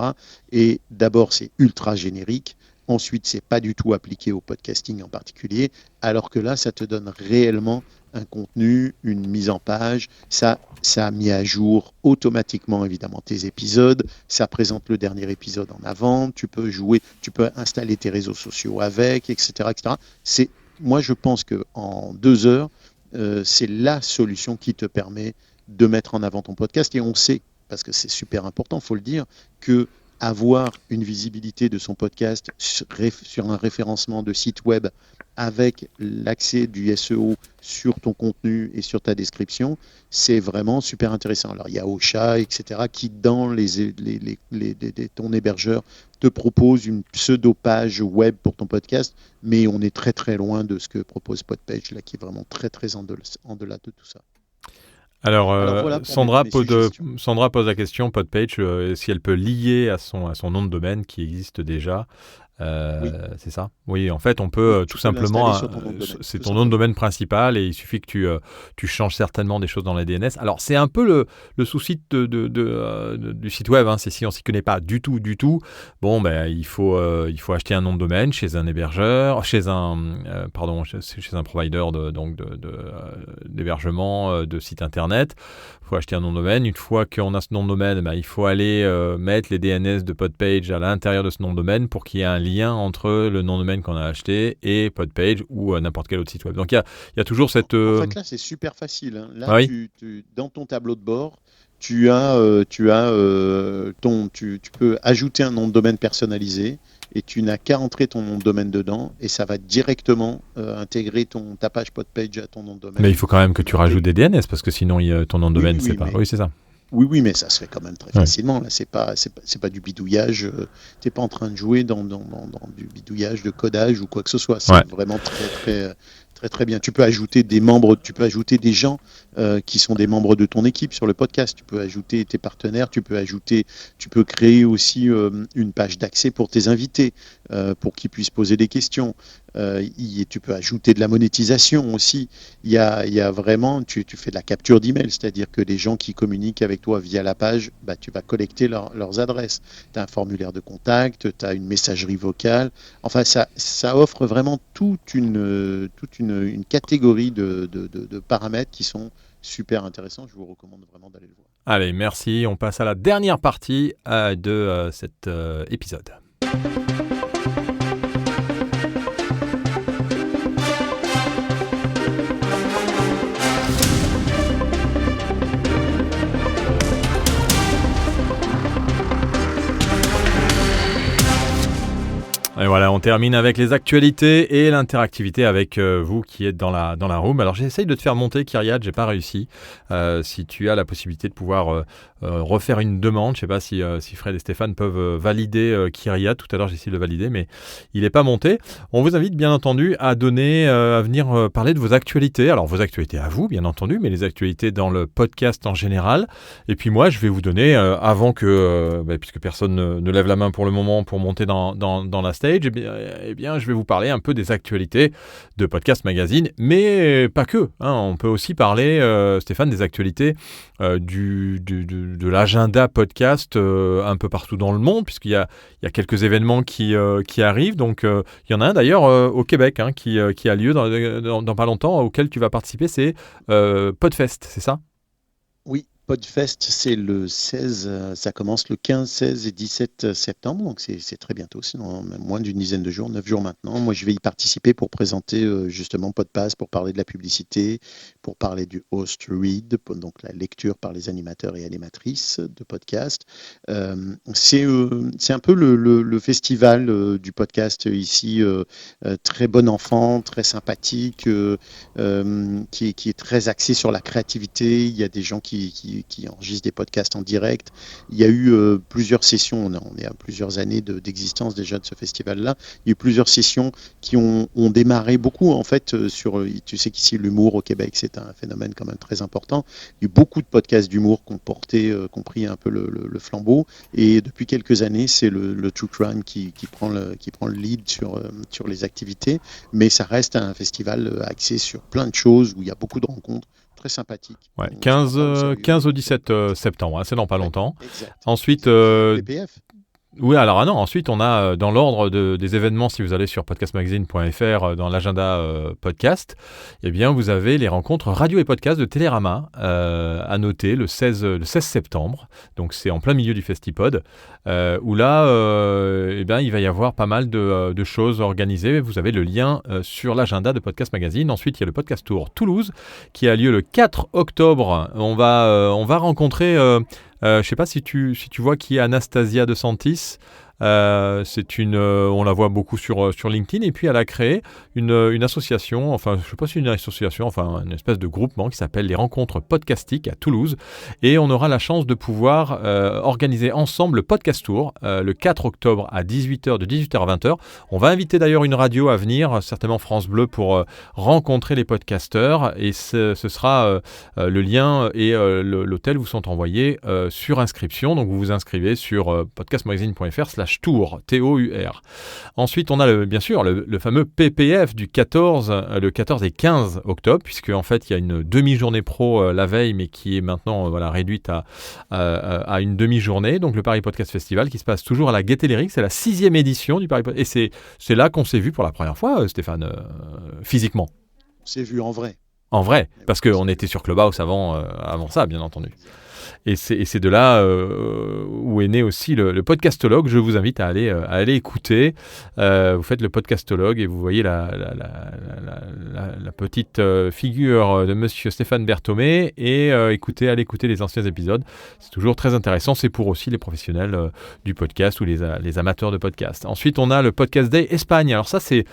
Et d'abord, c'est ultra générique. Ensuite, c'est pas du tout appliqué au podcasting en particulier, alors que là, ça te donne réellement un contenu, une mise en page. Ça a mis à jour automatiquement, évidemment, tes épisodes. Ça présente le dernier épisode en avant. Tu peux jouer, tu peux installer tes réseaux sociaux avec, etc., etc. Moi, je pense qu'en 2 heures, c'est la solution qui te permet de mettre en avant ton podcast. Et on sait, parce que c'est super important, il faut le dire, que avoir une visibilité de son podcast sur un référencement de site web avec l'accès du SEO sur ton contenu et sur ta description, c'est vraiment super intéressant. Alors, il y a Ocha, etc., qui, dans ton hébergeur, te propose une pseudo-page web pour ton podcast, mais on est très, très loin de ce que propose Podpage, là, qui est vraiment très, très en delà de tout ça. Alors, voilà Sandra pose la question, Podpage, si elle peut lier à son nom de domaine qui existe déjà. Oui. C'est ça? Oui, en fait, on peut tout simplement. C'est ton nom de domaine principal et il suffit que tu changes certainement des choses dans la DNS. Alors, c'est un peu le souci du site web. Hein, c'est si on s'y connaît pas du tout. Bon, ben, il faut acheter un nom de domaine chez un hébergeur, chez un provider d'hébergement de site internet. Il faut acheter un nom de domaine. Une fois qu'on a ce nom de domaine, ben, il faut aller mettre les DNS de Podpage à l'intérieur de ce nom de domaine pour qu'il y ait un lien entre le nom de domaine qu'on a acheté et Podpage ou n'importe quel autre site web. Donc il y a toujours cette... En fait, là, c'est super facile. Hein. Là, oui. Dans ton tableau de bord, tu peux ajouter un nom de domaine personnalisé et tu n'as qu'à entrer ton nom de domaine dedans et ça va directement intégrer ta page Podpage à ton nom de domaine. Mais il faut quand même que tu rajoutes des DNS parce que sinon ton nom de domaine, c'est pas... Oui, c'est ça. Oui, mais ça se fait quand même très facilement. Là, c'est pas du bidouillage. T'es pas en train de jouer dans du bidouillage de codage ou quoi que ce soit. C'est vraiment très bien. Tu peux ajouter des membres, tu peux ajouter des gens qui sont des membres de ton équipe sur le podcast. Tu peux ajouter tes partenaires. Tu peux créer aussi une page d'accès pour tes invités pour qu'ils puissent poser des questions. Tu peux ajouter de la monétisation aussi. Il y a vraiment, tu fais de la capture d'email, c'est-à-dire que les gens qui communiquent avec toi via la page, tu vas collecter leurs adresses. Tu as un formulaire de contact, tu as une messagerie vocale. Enfin, ça offre vraiment toute une catégorie de paramètres qui sont super intéressants. Je vous recommande vraiment d'aller le voir. Allez, merci. On passe à la dernière partie de cet épisode. Et voilà, on termine avec les actualités et l'interactivité avec vous qui êtes dans la room. Alors j'essaye de te faire monter, Kyriat, j'ai pas réussi. Si tu as la possibilité de pouvoir refaire une demande, je sais pas si Fred et Stéphane peuvent valider Kyriat. Tout à l'heure j'ai essayé de le valider, mais il n'est pas monté. On vous invite bien entendu à venir parler de vos actualités. Alors vos actualités à vous, bien entendu, mais les actualités dans le podcast en général. Et puis moi, je vais vous donner, avant que, puisque personne ne lève la main pour le moment pour monter dans la stage, eh bien, je vais vous parler un peu des actualités de Podcast Magazine, mais pas que. Hein. On peut aussi parler, Stéphane, des actualités de l'agenda podcast un peu partout dans le monde, puisqu'il y a quelques événements qui arrivent. Donc, il y en a un d'ailleurs au Québec qui a lieu dans pas longtemps, auquel tu vas participer, c'est Podfest, c'est ça ? Oui. Podfest, c'est le 16, ça commence le 15, 16 et 17 septembre, donc c'est très bientôt, sinon moins d'une dizaine de jours, 9 jours maintenant. Moi, je vais y participer pour présenter justement Podpass, pour parler de la publicité, pour parler du host read, donc la lecture par les animateurs et animatrices de podcast. C'est un peu le festival du podcast ici, très bon enfant, très sympathique, qui est très axé sur la créativité. Il y a des gens qui qui enregistre des podcasts en direct. Il y a eu plusieurs sessions, on est à plusieurs années d'existence déjà de ce festival-là. Il y a eu plusieurs sessions qui ont démarré beaucoup en fait tu sais qu'ici l'humour au Québec c'est un phénomène quand même très important. Il y a eu beaucoup de podcasts d'humour qui ont pris un peu le flambeau, et depuis quelques années c'est le True Crime qui prend le lead sur les activités, mais ça reste un festival axé sur plein de choses où il y a beaucoup de rencontres très sympathiques. Ouais, 15 au 17 septembre, c'est dans pas longtemps. Exact. Ensuite, PPF. oui, alors non, ensuite on a dans l'ordre des événements, si vous allez sur podcastmagazine.fr dans l'agenda podcast, eh bien vous avez les rencontres radio et podcast de Télérama à noter le 16 septembre, donc c'est en plein milieu du Festipod, où là eh bien, il va y avoir pas mal de choses organisées. Vous avez le lien sur l'agenda de Podcast Magazine. Ensuite il y a le Podcast Tour Toulouse qui a lieu le 4 octobre. On va rencontrer... je ne sais pas si tu vois qui est Anastasia De Santis. On la voit beaucoup sur LinkedIn, et puis elle a créé une association, enfin je sais pas si une association, enfin une espèce de groupement qui s'appelle les Rencontres Podcastiques à Toulouse, et on aura la chance de pouvoir organiser ensemble le Podcast Tour le 4 octobre à 18h, de 18h à 20h. On va inviter d'ailleurs une radio à venir, certainement France Bleu, pour rencontrer les podcasteurs, et ce sera le lien et l'hôtel vous sont envoyés sur inscription, donc vous vous inscrivez sur podcastmagazine.fr/tour, T-O-U-R. Ensuite, on a bien sûr le fameux PPF du 14 et 15 octobre, puisque en fait, il y a une demi-journée pro la veille, mais qui est maintenant réduite à une demi-journée. Donc, le Paris Podcast Festival qui se passe toujours à la Gaîté Lyrique. C'est la 6e édition du Paris Podcast. Et c'est là qu'on s'est vu pour la première fois, Stéphane, physiquement. On s'est vu en vrai. En vrai, parce qu'on était sur Clubhouse avant ça, bien entendu. Et c'est de là où est né aussi le podcastologue. Je vous invite à aller écouter. Vous faites le podcastologue et vous voyez la petite figure de monsieur Stéphane Berthomé, et allez écouter les anciens épisodes. C'est toujours très intéressant. C'est pour aussi les professionnels du podcast ou les amateurs de podcast. Ensuite, on a le Podcast Day Espagne. Alors ça, c'est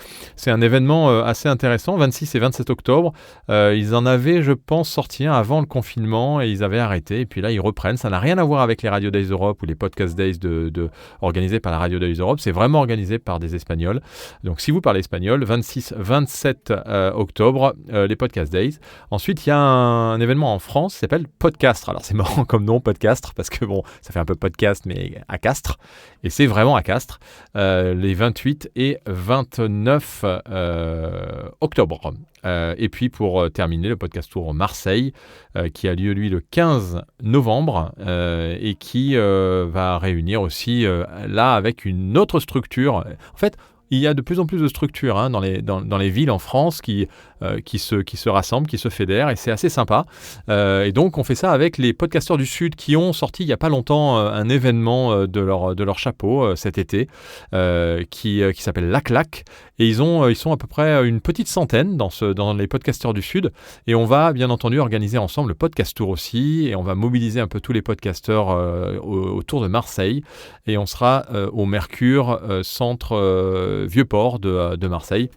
un événement assez intéressant, 26 et 27 octobre. Ils en avaient, je pense, sorti un avant le confinement, et ils avaient arrêté. Et puis là, ils reprennent. Ça n'a rien à voir avec les Radio Days Europe ou les Podcast Days organisés par la Radio Days Europe. C'est vraiment organisé par des Espagnols. Donc, si vous parlez espagnol, 26-27 octobre, les Podcast Days. Ensuite, il y a un événement en France qui s'appelle Podcastre. Alors, c'est marrant comme nom, Podcastre, parce que bon, ça fait un peu podcast, mais à Castres. Et c'est vraiment à Castres, les 28 et 29 octobre. Et puis pour terminer, le Podcast Tour Marseille qui a lieu lui le 15 novembre et qui va réunir aussi là avec une autre structure. En fait, il y a de plus en plus de structures dans les villes en France qui se rassemblent, qui se fédèrent, et c'est assez sympa. Et donc on fait ça avec les podcasteurs du Sud qui ont sorti il n'y a pas longtemps un événement de leur chapeau cet été qui s'appelle La Claque. Et ils sont à peu près une petite centaine dans les podcasteurs du Sud. Et on va bien entendu organiser ensemble le Podcast Tour aussi. Et on va mobiliser un peu tous les podcasteurs autour de Marseille. Et on sera au Mercure, centre Vieux-Port de Marseille.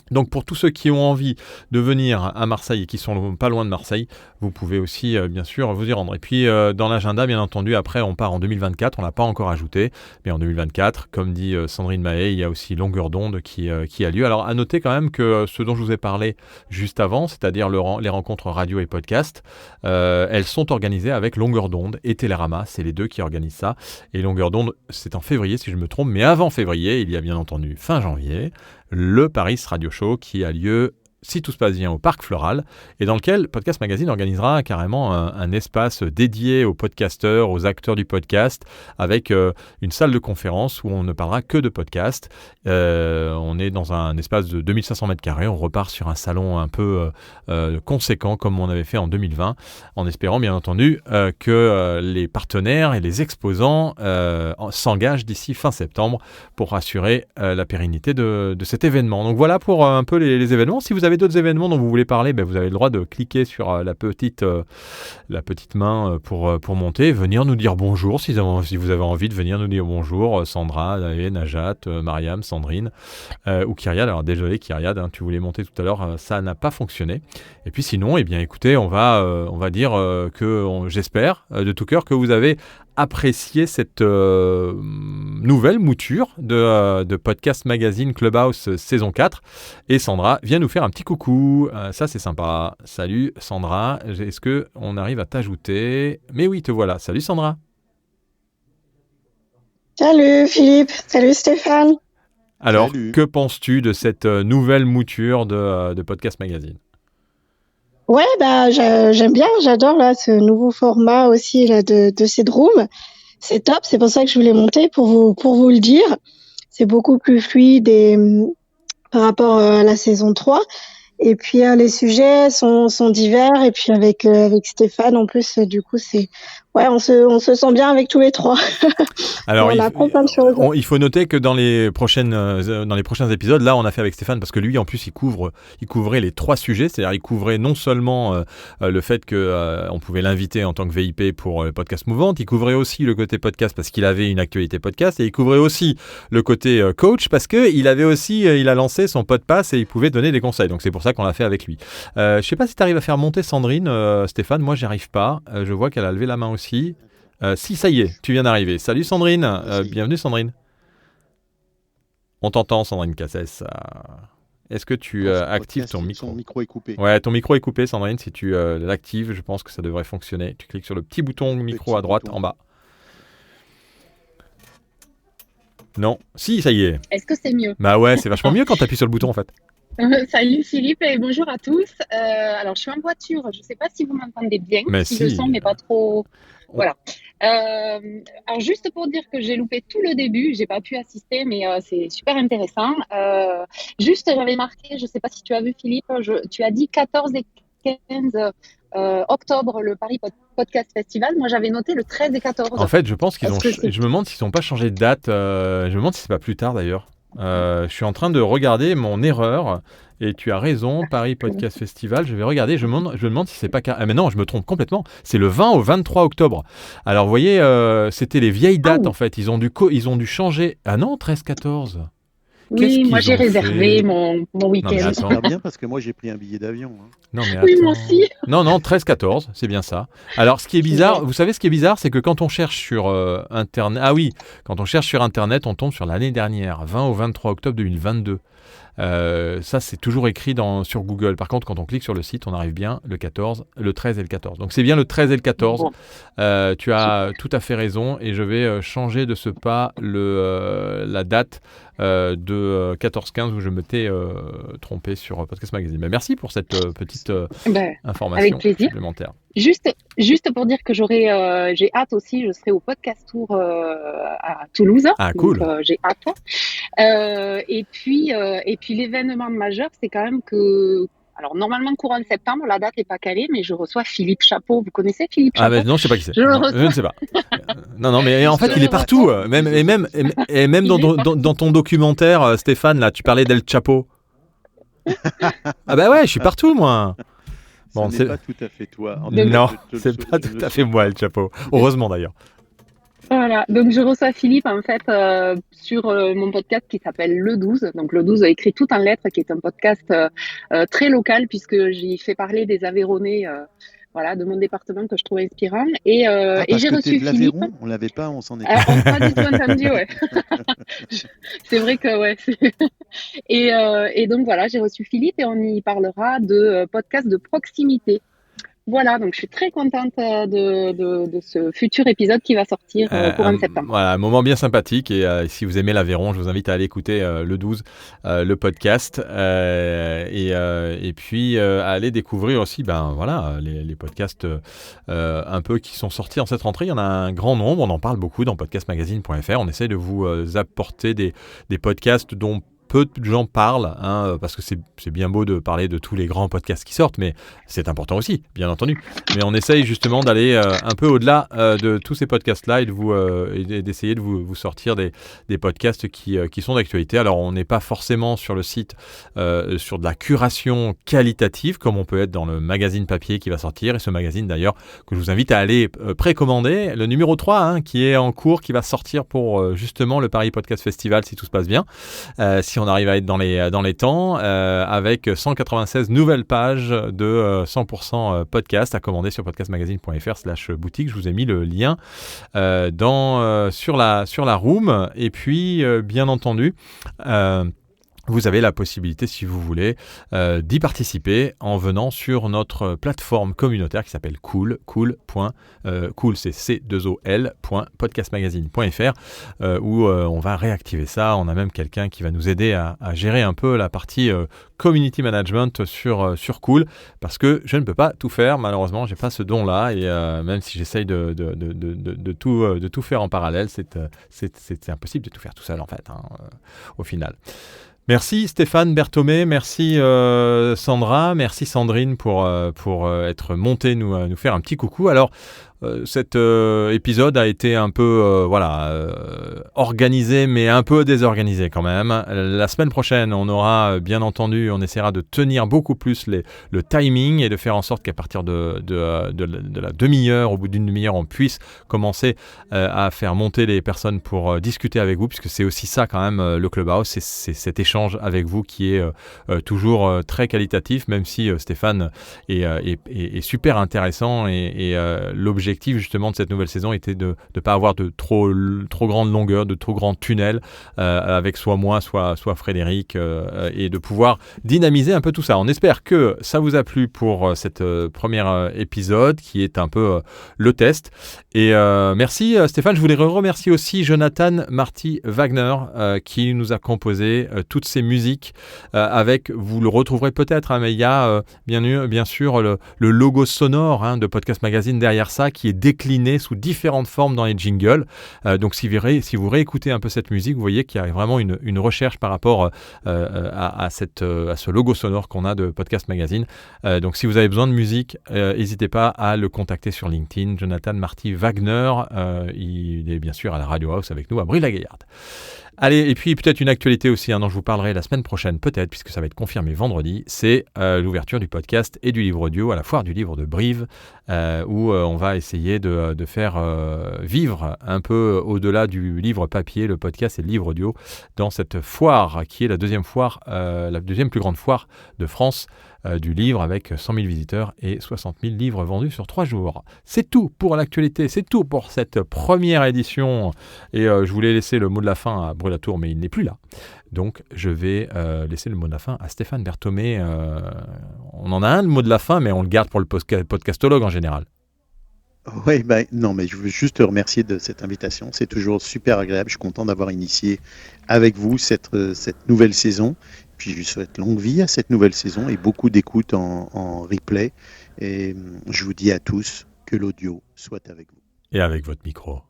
Donc pour tous ceux qui ont envie de venir à Marseille et qui sont pas loin de Marseille, vous pouvez aussi bien sûr vous y rendre. Et puis dans l'agenda, bien entendu, après on part en 2024, on l'a pas encore ajouté, mais en 2024, comme dit Sandrine Mahé, il y a aussi Longueur d'onde qui a lieu. Alors à noter quand même que ce dont je vous ai parlé juste avant, c'est-à-dire les rencontres radio et podcast, elles sont organisées avec Longueur d'onde et Télérama, c'est les deux qui organisent ça. Et Longueur d'onde, c'est en février si je me trompe, mais avant février, il y a bien entendu fin janvier, le Paris Radio Show qui a lieu, si tout se passe bien, au Parc Floral, et dans lequel Podcast Magazine organisera carrément un espace dédié aux podcasteurs, aux acteurs du podcast, avec une salle de conférence où on ne parlera que de podcast. On est dans un espace de 2500 m², on repart sur un salon un peu conséquent comme on avait fait en 2020, en espérant bien entendu que les partenaires et les exposants s'engagent d'ici fin septembre pour assurer la pérennité de cet événement. Donc voilà pour un peu les événements. Si vous avez avez d'autres événements dont vous voulez parler, vous avez le droit de cliquer sur la petite main pour monter, venir nous dire bonjour si vous avez envie de venir nous dire bonjour. Sandra, David, Najat, Mariam, Sandrine ou Kyriad. Alors désolé Kyriad, tu voulais monter tout à l'heure, ça n'a pas fonctionné. Et puis sinon, écoutez, on va dire que j'espère de tout cœur que vous avez apprécié cette nouvelle mouture de Podcast Magazine Clubhouse saison 4. Et Sandra vient nous faire un petit coucou. Ça, c'est sympa. Salut Sandra. Est-ce qu'on arrive à t'ajouter ? Mais oui, te voilà. Salut Sandra. Salut Philippe. Salut Stéphane. Alors, Salut. Que penses-tu de cette nouvelle mouture de Podcast Magazine ? Ouais, j'aime bien, j'adore là ce nouveau format aussi là de cette room. C'est top, c'est pour ça que je voulais monter pour vous le dire. C'est beaucoup plus fluide par rapport à la saison 3. Et puis les sujets sont divers et puis avec Stéphane en plus du coup c'est on se sent bien avec tous les trois. Alors on apprend plein de choses. Il faut noter que dans les prochains épisodes, là on a fait avec Stéphane parce que lui en plus il couvrait les 3 sujets, c'est-à-dire il couvrait non seulement le fait que on pouvait l'inviter en tant que VIP pour le podcast Mouvante, il couvrait aussi le côté podcast parce qu'il avait une actualité podcast et il couvrait aussi le côté coach parce que il a lancé son podpass et il pouvait donner des conseils. Donc c'est pour ça qu'on l'a fait avec lui. Je sais pas si tu arrives à faire monter Sandrine, Stéphane, moi j'y arrive pas. Je vois qu'elle a levé la main aussi. Si, ça y est, tu viens d'arriver. Salut Sandrine, bienvenue Sandrine. On t'entend Sandrine Cassès. Est-ce que tu actives ton micro ? Son micro est coupé. Ouais, ton micro est coupé Sandrine. Si tu l'actives, je pense que ça devrait fonctionner. Tu cliques sur le petit bouton micro à droite en bas. Non, si, ça y est. Est-ce que c'est mieux ? Bah ouais, c'est vachement mieux quand tu appuies sur le bouton en fait. Salut Philippe et bonjour à tous. Alors je suis en voiture, je ne sais pas si vous m'entendez bien, Mais si le son n'est pas trop... Voilà. Alors juste pour dire que j'ai loupé tout le début, j'ai pas pu assister, mais c'est super intéressant. Juste j'avais marqué, je ne sais pas si tu as vu Philippe, tu as dit 14 et 15 octobre le Paris Podcast Festival. Moi j'avais noté le 13 et 14. En fait, je pense qu'ils je me demande s'ils n'ont pas changé de date. Je me demande si c'est pas plus tard d'ailleurs. Je suis en train de regarder mon erreur et tu as raison, Paris Podcast Festival, je vais regarder, je me demande si c'est pas... mais non, je me trompe complètement, c'est le 20 au 23 octobre. Alors vous voyez, c'était les vieilles dates en fait, ils ont dû changer... Ah non, 13-14. Oui, moi j'ai réservé mon week-end. Ça va bien parce que moi j'ai pris un billet d'avion. Non, mais oui, moi aussi. Non, 13-14, c'est bien ça. Alors ce qui est bizarre, vous savez ce qui est bizarre, c'est que quand on cherche sur Internet... Ah oui, quand on cherche sur Internet, on tombe sur l'année dernière, 20 au 23 octobre 2022. Ça, c'est toujours écrit sur Google. Par contre, quand on clique sur le site, on arrive bien le 13 et le 14. Donc, c'est bien le 13 et le 14. Bon. Tu as tout à fait raison et je vais changer de ce pas la date de 14-15 où je m'étais trompé sur Podcast Magazine. Mais merci pour cette petite information supplémentaire. Juste pour dire que j'ai hâte aussi, je serai au Podcast Tour à Toulouse. Ah, cool. Donc, j'ai hâte. Et puis l'événement majeur, c'est quand même que... Alors, normalement, courant septembre, la date n'est pas calée, mais je reçois Philippe Chapeau. Vous connaissez Philippe Chapeau ? Ah, non, je ne sais pas qui c'est. Je ne sais pas. Non, mais en fait, il est partout. Même dans ton documentaire, Stéphane, là, tu parlais d'El Chapo. Ah, bah ouais, je suis partout, moi. Bon, c'est pas tout à fait toi. Non, c'est pas tout à fait moi, El Chapo. Heureusement, d'ailleurs. Voilà, donc je reçois Philippe en fait sur mon podcast qui s'appelle Le 12. Donc Le 12 écrit tout en lettres, qui est un podcast très local puisque j'y fais parler des Aveyronnais de mon département que je trouve inspirant. Et j'ai reçu Philippe. On l'avait pas, on s'en est pas du tout entendu, ouais. C'est vrai que ouais. Et donc voilà, j'ai reçu Philippe et on y parlera de podcast de proximité. Voilà, donc je suis très contente de ce futur épisode qui va sortir au courant de septembre. Voilà, un moment bien sympathique et si vous aimez l'Aveyron, je vous invite à aller écouter le 12, le podcast et puis à aller découvrir aussi les podcasts un peu qui sont sortis en cette rentrée. Il y en a un grand nombre, on en parle beaucoup dans podcastmagazine.fr. On essaie de vous apporter des podcasts dont peu de gens parlent, parce que c'est bien beau de parler de tous les grands podcasts qui sortent, mais c'est important aussi, bien entendu. Mais on essaye justement d'aller un peu au-delà de tous ces podcasts-là et d'essayer de vous sortir des podcasts qui sont d'actualité. Alors, on n'est pas forcément sur le site sur de la curation qualitative, comme on peut être dans le magazine papier qui va sortir, et ce magazine d'ailleurs que je vous invite à aller précommander, le numéro 3, qui est en cours, qui va sortir pour justement le Paris Podcast Festival, si tout se passe bien. Si on arrive à être dans les temps, avec 196 nouvelles pages de 100% podcast à commander sur podcastmagazine.fr/boutique. Je vous ai mis le lien sur la room. Et puis, bien entendu, vous avez la possibilité, si vous voulez, d'y participer en venant sur notre plateforme communautaire qui s'appelle Cool, c'est c2ol.podcastmagazine.fr, où on va réactiver ça. On a même quelqu'un qui va nous aider à gérer un peu la partie community management sur Cool, parce que je ne peux pas tout faire, malheureusement, j'ai pas ce don-là, et même si j'essaye de tout faire en parallèle, c'est impossible de tout faire tout seul, en fait, au final. Merci Stéphane Berthomé, merci Sandra, merci Sandrine pour être montée nous faire un petit coucou. Alors, cet épisode a été un peu organisé, mais un peu désorganisé quand même. La semaine prochaine, on aura bien entendu, on essaiera de tenir beaucoup plus le timing et de faire en sorte qu'à partir de la demi-heure, au bout d'une demi-heure, on puisse commencer à faire monter les personnes pour discuter avec vous, puisque c'est aussi ça quand même le Clubhouse, c'est cet échange avec vous qui est toujours très qualitatif, même si Stéphane est super intéressant et l'objectif justement de cette nouvelle saison était de ne pas avoir de trop grande longueur, de trop grands tunnels avec soit moi, soit Frédéric, et de pouvoir dynamiser un peu tout ça. On espère que ça vous a plu pour cette premier épisode qui est un peu le test. Et merci Stéphane, je voulais remercier aussi Jonathan Marty Wagner qui nous a composé toutes ces musiques avec, vous le retrouverez peut-être, mais il y a bien sûr le logo sonore de Podcast Magazine derrière ça, qui est décliné sous différentes formes dans les jingles. Donc si vous réécoutez un peu cette musique, vous voyez qu'il y a vraiment une recherche par rapport à ce logo sonore qu'on a de Podcast Magazine. Donc si vous avez besoin de musique, n'hésitez pas à le contacter sur LinkedIn, Jonathan Marty Wagner. Il est bien sûr à la Radio House avec nous à Brive-la-Gaillarde. Allez, et puis peut-être une actualité aussi dont je vous parlerai la semaine prochaine, peut-être, puisque ça va être confirmé vendredi, c'est l'ouverture du podcast et du livre audio à la Foire du Livre de Brive, où on va essayer de faire vivre un peu au-delà du livre papier, le podcast et le livre audio, dans cette foire qui est la deuxième plus grande foire de France du livre, avec 100 000 visiteurs et 60 000 livres vendus sur 3 jours. C'est tout pour l'actualité, c'est tout pour cette première édition. Et je voulais laisser le mot de la fin à Brûlatour, mais il n'est plus là. Donc je vais laisser le mot de la fin à Stéphane Berthomé. On en a un, le mot de la fin, mais on le garde pour le podcastologue en général. Oui, non, mais je veux juste te remercier de cette invitation. C'est toujours super agréable. Je suis content d'avoir initié avec vous cette nouvelle saison. Puis je souhaite longue vie à cette nouvelle saison et beaucoup d'écoute en replay. Et je vous dis à tous que l'audio soit avec vous. Et avec votre micro.